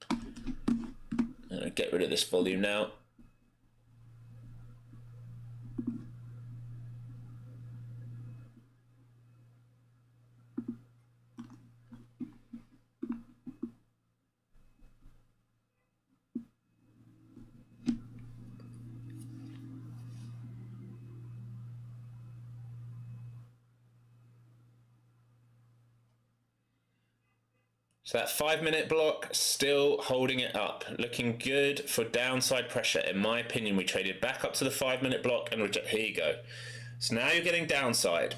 I'm going to get rid of this volume now. So that 5-minute block, still holding it up, looking good for downside pressure. In my opinion, we traded back up to the 5-minute block and here you go. So now you're getting downside.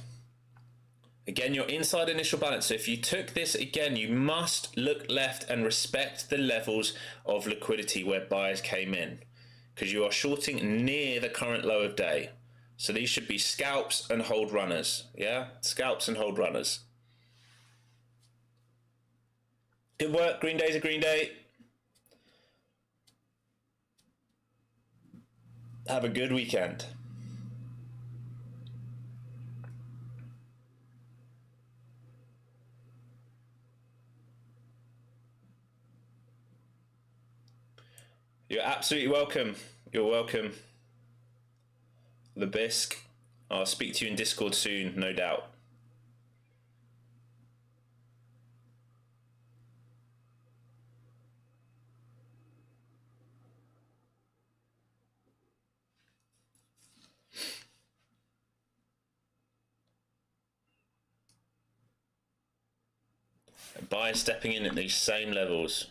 Again, you're inside initial balance. So if you took this again, you must look left and respect the levels of liquidity where buyers came in, because you are shorting near the current low of day. So these should be scalps and hold runners. Yeah, scalps and hold runners. Good work. Green day's a green day. Have a good weekend. You're absolutely welcome. You're welcome. The Bisque. I'll speak to you in Discord soon, no doubt. Buyers stepping in at these same levels.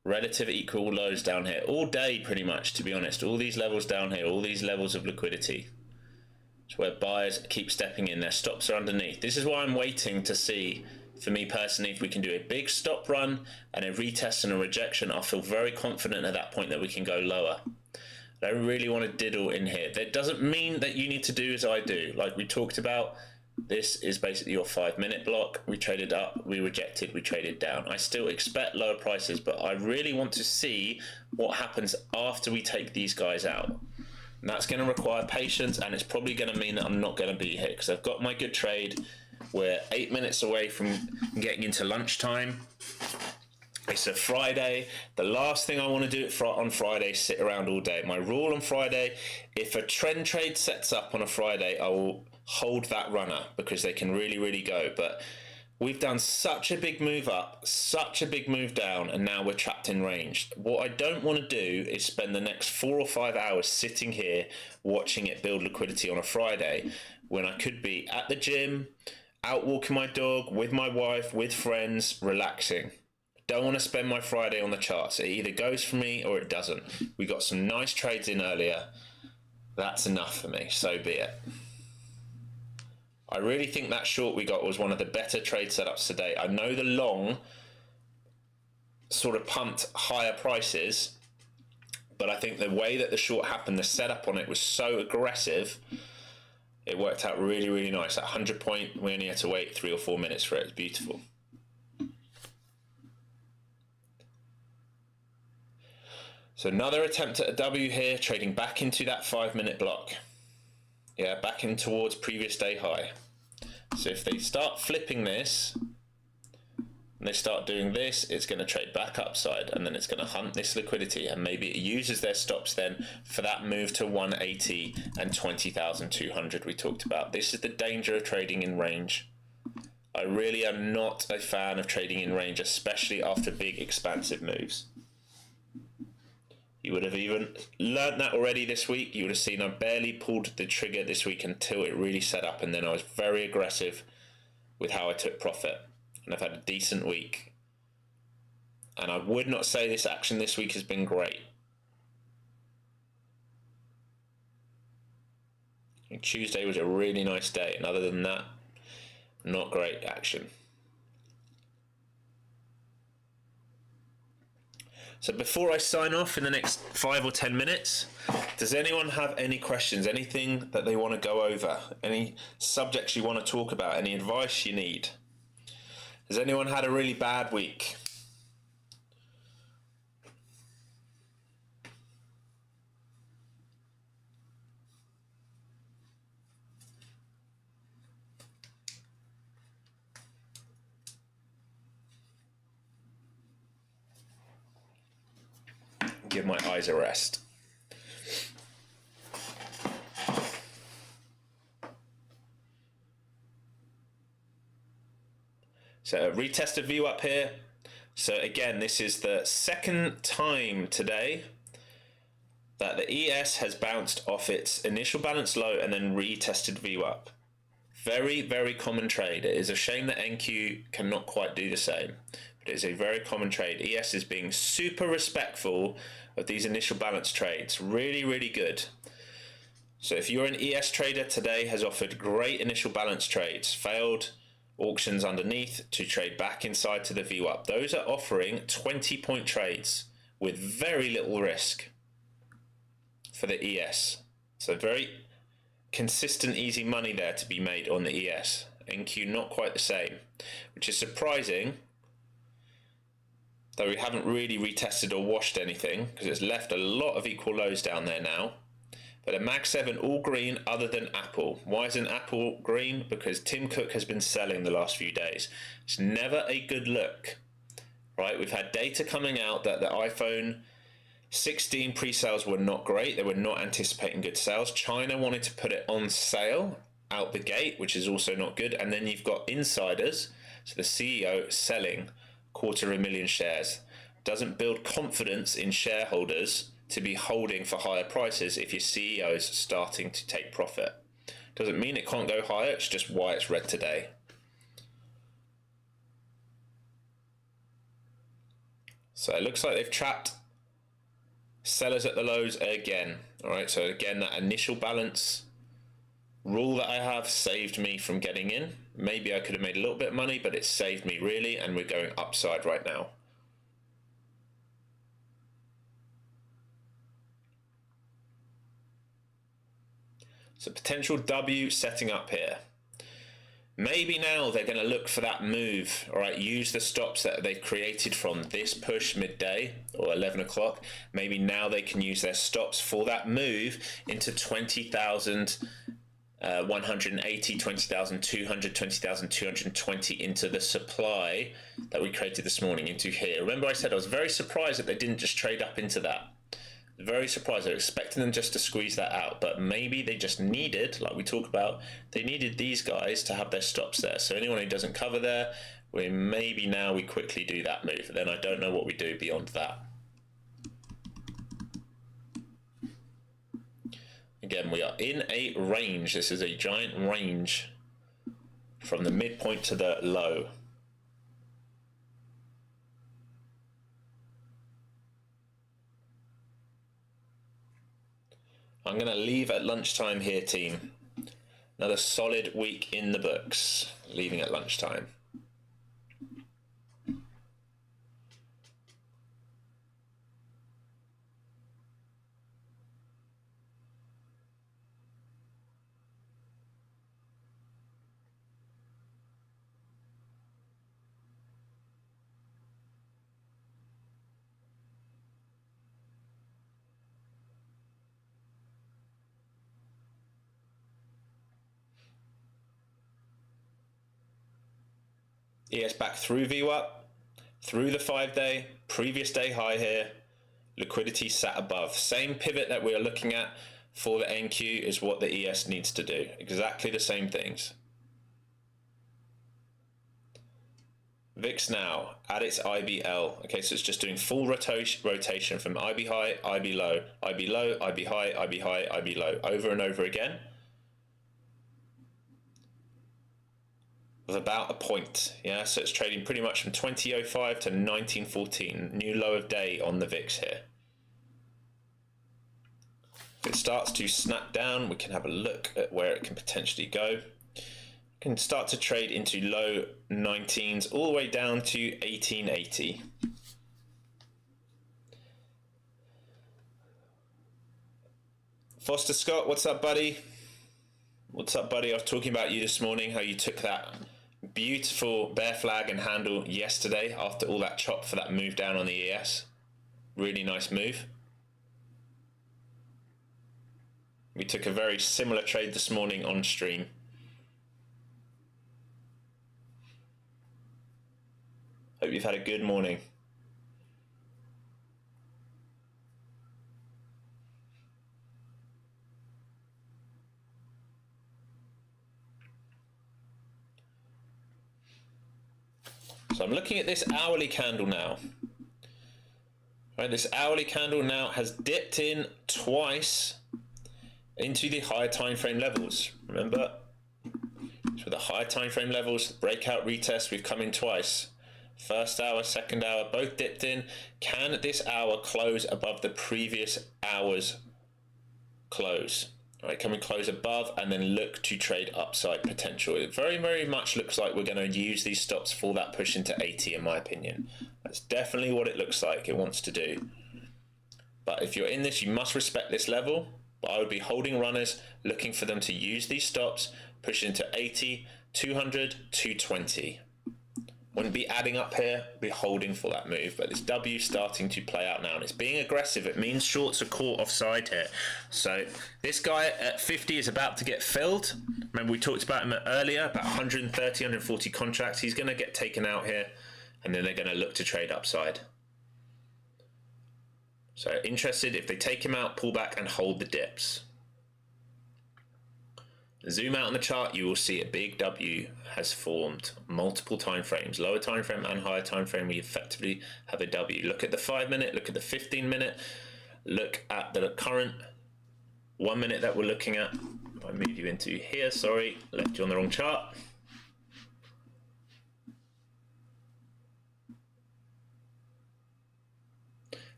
Relative equal lows down here. All day, pretty much, to be honest. All these levels down here, all these levels of liquidity. It's where buyers keep stepping in. Their stops are underneath. This is why I'm waiting to see, for me personally, if we can do a big stop run and a retest and a rejection. I'll feel very confident at that point that we can go lower. I don't really want to diddle in here. That doesn't mean that you need to do as I do. Like we talked about, this is basically your 5-minute block. We traded up, we rejected, we traded down. I still expect lower prices, but I really want to see what happens after we take these guys out. And that's going to require patience, and it's probably going to mean that I'm not going to be here because I've got my good trade. We're 8 minutes away from getting into lunchtime. It's a Friday. The last thing I want to do on Friday is sit around all day. My rule on Friday, if a trend trade sets up on a Friday, I will hold that runner because they can really, really go. But we've done such a big move up, such a big move down, and now we're trapped in range. What I don't want to do is spend the next 4 or 5 hours sitting here watching it build liquidity on a Friday when I could be at the gym, out walking my dog, with my wife, with friends, relaxing. Don't want to spend my Friday on the charts. It either goes for me or it doesn't. We got some nice trades in earlier. That's enough for me. So be it. I really think that short we got was one of the better trade setups today. I know the long sort of pumped higher prices, but I think the way that the short happened, the setup on it was so aggressive, it worked out really, really nice. At 100 point, we only had to wait 3 or 4 minutes for it. It's beautiful. So another attempt at a W here, trading back into that 5-minute block. Yeah, back in towards previous day high. So if they start flipping this, and they start doing this, it's going to trade back upside, and then it's going to hunt this liquidity, and maybe it uses their stops then for that move to 180 and 20,200 we talked about. This is the danger of trading in range. I really am not a fan of trading in range, especially after big expansive moves. You would have even learned that already this week. You would have seen I barely pulled the trigger this week until it really set up, and then I was very aggressive with how I took profit, and I've had a decent week. And I would not say this action this week has been great. And Tuesday was a really nice day, and other than that, not great action. So before I sign off in the next 5 or 10 minutes, does anyone have any questions, anything that they want to go over, any subjects you want to talk about, any advice you need? Has anyone had a really bad week? Give my eyes a rest. So retested view up here. So again, this is the second time today that the ES has bounced off its initial balance low and then retested view up. Very, very common trade. It is a shame that NQ cannot quite do the same, but it is a very common trade. ES is being super respectful of these initial balance trades. Really, really good. So if you're an ES trader, today has offered great initial balance trades, failed auctions underneath to trade back inside to the view up. Those are offering 20-point trades with very little risk for the ES. So very consistent, easy money there to be made on the ES. NQ not quite the same, which is surprising, though we haven't really retested or washed anything because it's left a lot of equal lows down there now. But a Mag 7 all green other than Apple. Why isn't Apple green? Because Tim Cook has been selling the last few days. It's never a good look, right? We've had data coming out that the iPhone 16 pre-sales were not great. They were not anticipating good sales. China wanted to put it on sale out the gate, which is also not good. And then you've got insiders, so the CEO selling 250,000 shares. Doesn't build confidence in shareholders to be holding for higher prices if your CEO is starting to take profit. Doesn't mean it can't go higher, it's just why it's red today. So it looks like they've trapped sellers at the lows again. All right, so again, that initial balance rule that I have saved me from getting in. Maybe I could have made a little bit of money, but it saved me really, and we're going upside right now. So potential W setting up here. Maybe now they're going to look for that move, all right, use the stops that they've created from this push midday or 11 o'clock. Maybe now they can use their stops for that move into 20,180, 20,200, 20,220 into the supply that we created this morning into here. Remember I said I was very surprised that they didn't just trade up into that. Very surprised. I was expecting them just to squeeze that out, but maybe they just needed, like we talked about, they needed these guys to have their stops there. So anyone who doesn't cover there, maybe now we quickly do that move. Then I don't know what we do beyond that. Again, we are in a range. This is a giant range from the midpoint to the low. I'm going to leave at lunchtime here, team. Another solid week in the books, leaving at lunchtime. ES back through VWAP, through the 5-day, previous day high here, liquidity sat above. Same pivot that we are looking at for the NQ is what the ES needs to do. Exactly the same things. VIX now at its IBL. Okay, so it's just doing full rotation from IB high, IB low, IB low, IB high, IB high, IB low, over and over again, with about a point. Yeah, so it's trading pretty much from 2005 to 1914. New low of day on the VIX here. If it starts to snap down, we can have a look at where it can potentially go. Can start to trade into low 19s all the way down to 1880. Foster Scott, what's up, buddy? What's up, buddy? I was talking about you this morning, how you took that beautiful bear flag and handle yesterday after all that chop for that move down on the ES. Really nice move. We took a very similar trade this morning on stream. Hope you've had a good morning. So I'm looking at this hourly candle now. Right, this hourly candle now has dipped in twice into the higher time frame levels. Remember, so the higher time frame levels, breakout retest, we've come in twice. First hour, second hour, both dipped in. Can this hour close above the previous hour's close? All right, can we close above and then look to trade upside potential? It very, very much looks like we're going to use these stops for that push into 80, in my opinion. That's definitely what it looks like it wants to do. But if you're in this, you must respect this level. But I would be holding runners, looking for them to use these stops, push into 80, 200, 220. Wouldn't be adding up here, be holding for that move, but this W starting to play out now, and it's being aggressive. It means shorts are caught offside here. So this guy at 50 is about to get filled. Remember we talked about him earlier, about 130, 140 contracts. He's going to get taken out here, and then they're going to look to trade upside. So interested, if they take him out, pull back and hold the dips. Zoom out on the chart, you will see a big W has formed multiple time frames, lower time frame and higher time frame. We effectively have a W. Look at the 5 minute, look at the 15 minute, look at the current 1 minute that we're looking at. If I move you into here, sorry, left you on the wrong chart.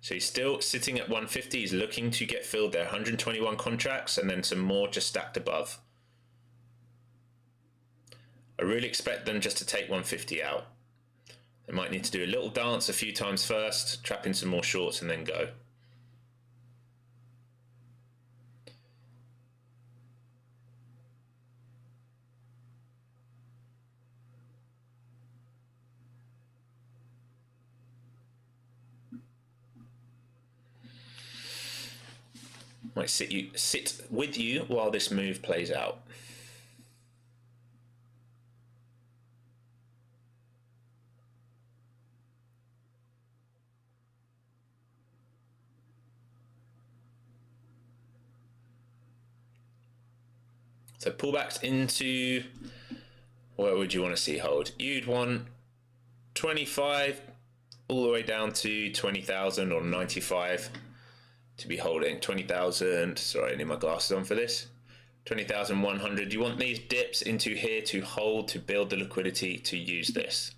So he's still sitting at 150. He's looking to get filled there. 121 contracts and then some more just stacked above. I really expect them just to take 150 out. They might need to do a little dance a few times first, trap in some more shorts and then go. Might sit with you while this move plays out. So pullbacks into, where would you want to see hold? You'd want 25 all the way down to 20,000 or 95 to be holding. 20,000, sorry, I need my glasses on for this. 20,100. You want these dips into here to hold, to build the liquidity to use this.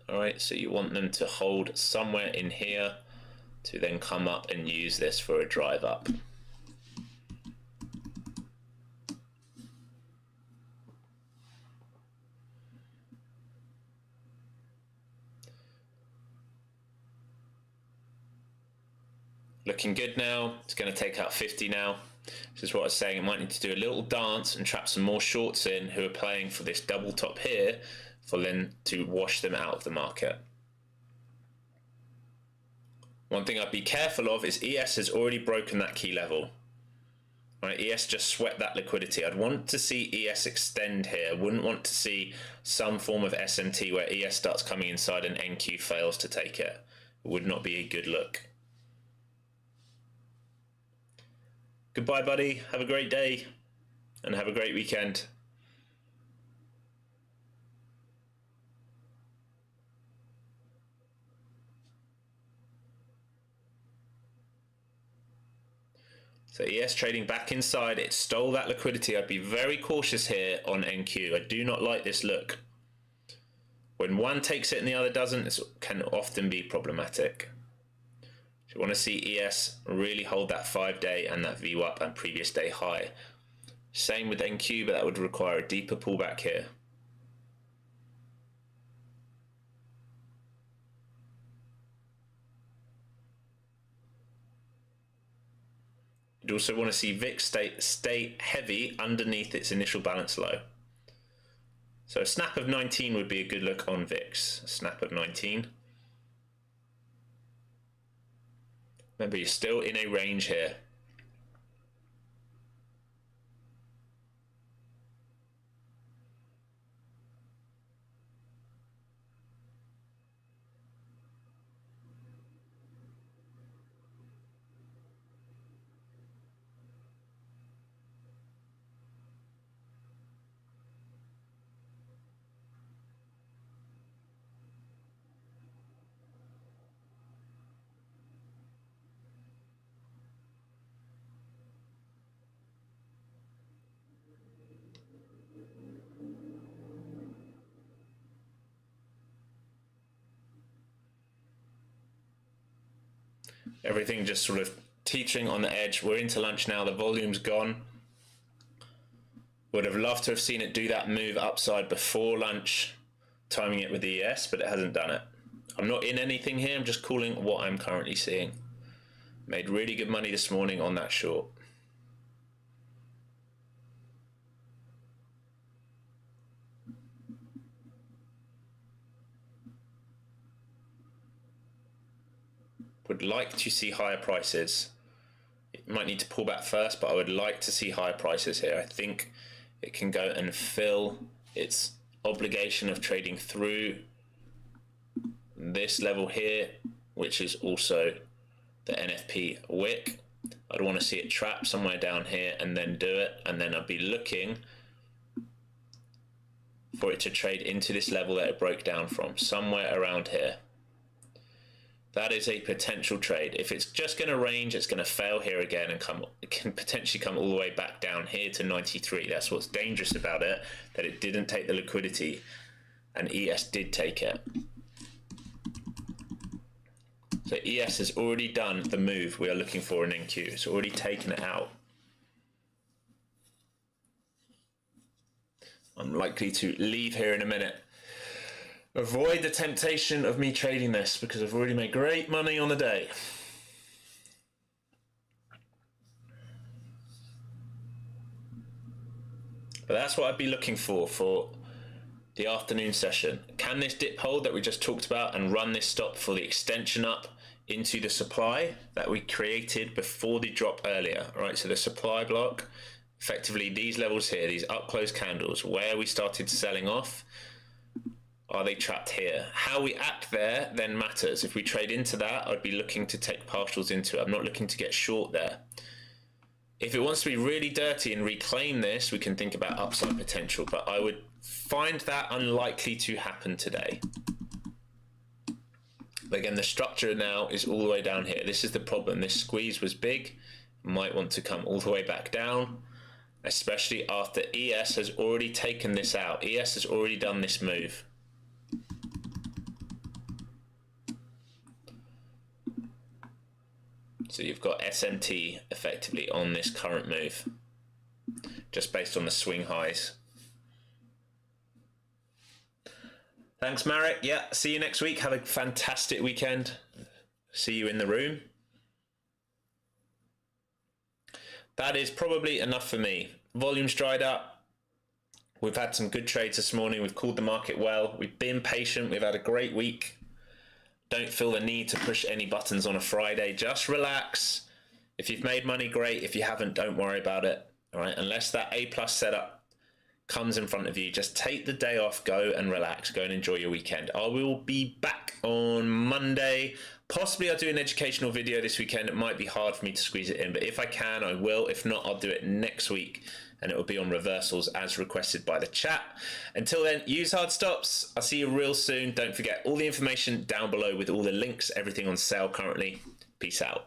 All right, so you want them to hold somewhere in here to then come up and use this for a drive up. Looking good now. It's going to take out 50 now. This is what I was saying. It might need to do a little dance and trap some more shorts in who are playing for this double top here for then to wash them out of the market. One thing I'd be careful of is ES has already broken that key level. Right, ES just sweat that liquidity. I'd want to see ES extend here. Wouldn't want to see some form of SMT where ES starts coming inside and NQ fails to take it. It would not be a good look. Goodbye, buddy. Have a great day and have a great weekend. So ES trading back inside, it stole that liquidity. I'd be very cautious here on NQ. I do not like this look. When one takes it and the other doesn't, this can often be problematic. So you want to see ES really hold that 5-day and that VWAP and previous day high. Same with NQ, but that would require a deeper pullback here. You'd also want to see VIX stay heavy underneath its initial balance low. So a snap of 19 would be a good look on VIX. A snap of 19. Remember, you're still in a range here. Everything just sort of teetering on the edge. We're into lunch now. The volume's gone. Would have loved to have seen it do that move upside before lunch, timing it with the ES, but it hasn't done it. I'm not in anything here. I'm just calling what I'm currently seeing. Made really good money this morning on that short. Would like to see higher prices. It might need to pull back first, but I would like to see higher prices here. I think it can go and fill its obligation of trading through this level here, which is also the NFP wick. I'd want to see it trap somewhere down here and then do it, and then I'd be looking for it to trade into this level that it broke down from, somewhere around here. That is a potential trade. If it's just going to range, it's going to fail here again and it can potentially come all the way back down here to 93. That's what's dangerous about it, that it didn't take the liquidity and ES did take it. So ES has already done the move we are looking for in NQ. It's already taken it out. I'm likely to leave here in a minute. Avoid the temptation of me trading this because I've already made great money on the day. But that's what I'd be looking for the afternoon session. Can this dip hold that we just talked about and run this stop for the extension up into the supply that we created before the drop earlier, right? So the supply block, effectively these levels here, these up close candles, where we started selling off, are they trapped here? How we act there then matters. If we trade into that, I'd be looking to take partials into it. I'm not looking to get short there. If it wants to be really dirty and reclaim this, we can think about upside potential, but I would find that unlikely to happen today. But again, the structure now is all the way down here. This is the problem. This squeeze was big, might want to come all the way back down, especially after ES has already taken this out. ES has already done this move. So you've got SMT effectively on this current move, just based on the swing highs. Thanks, Marek. Yeah, see you next week. Have a fantastic weekend. See you in the room. That is probably enough for me. Volume's dried up. We've had some good trades this morning. We've called the market well. We've been patient. We've had a great week. Don't feel the need to push any buttons on a Friday. Just relax. If you've made money, great. If you haven't, don't worry about it. All right. Unless that A+ setup comes in front of you, just take the day off, go and relax, go and enjoy your weekend. I will be back on Monday. Possibly I'll do an educational video this weekend. It might be hard for me to squeeze it in, but if I can, I will. If not, I'll do it next week, and it will be on reversals as requested by the chat. Until then, use hard stops. I'll see you real soon. Don't forget all the information down below with all the links, everything on sale currently. Peace out.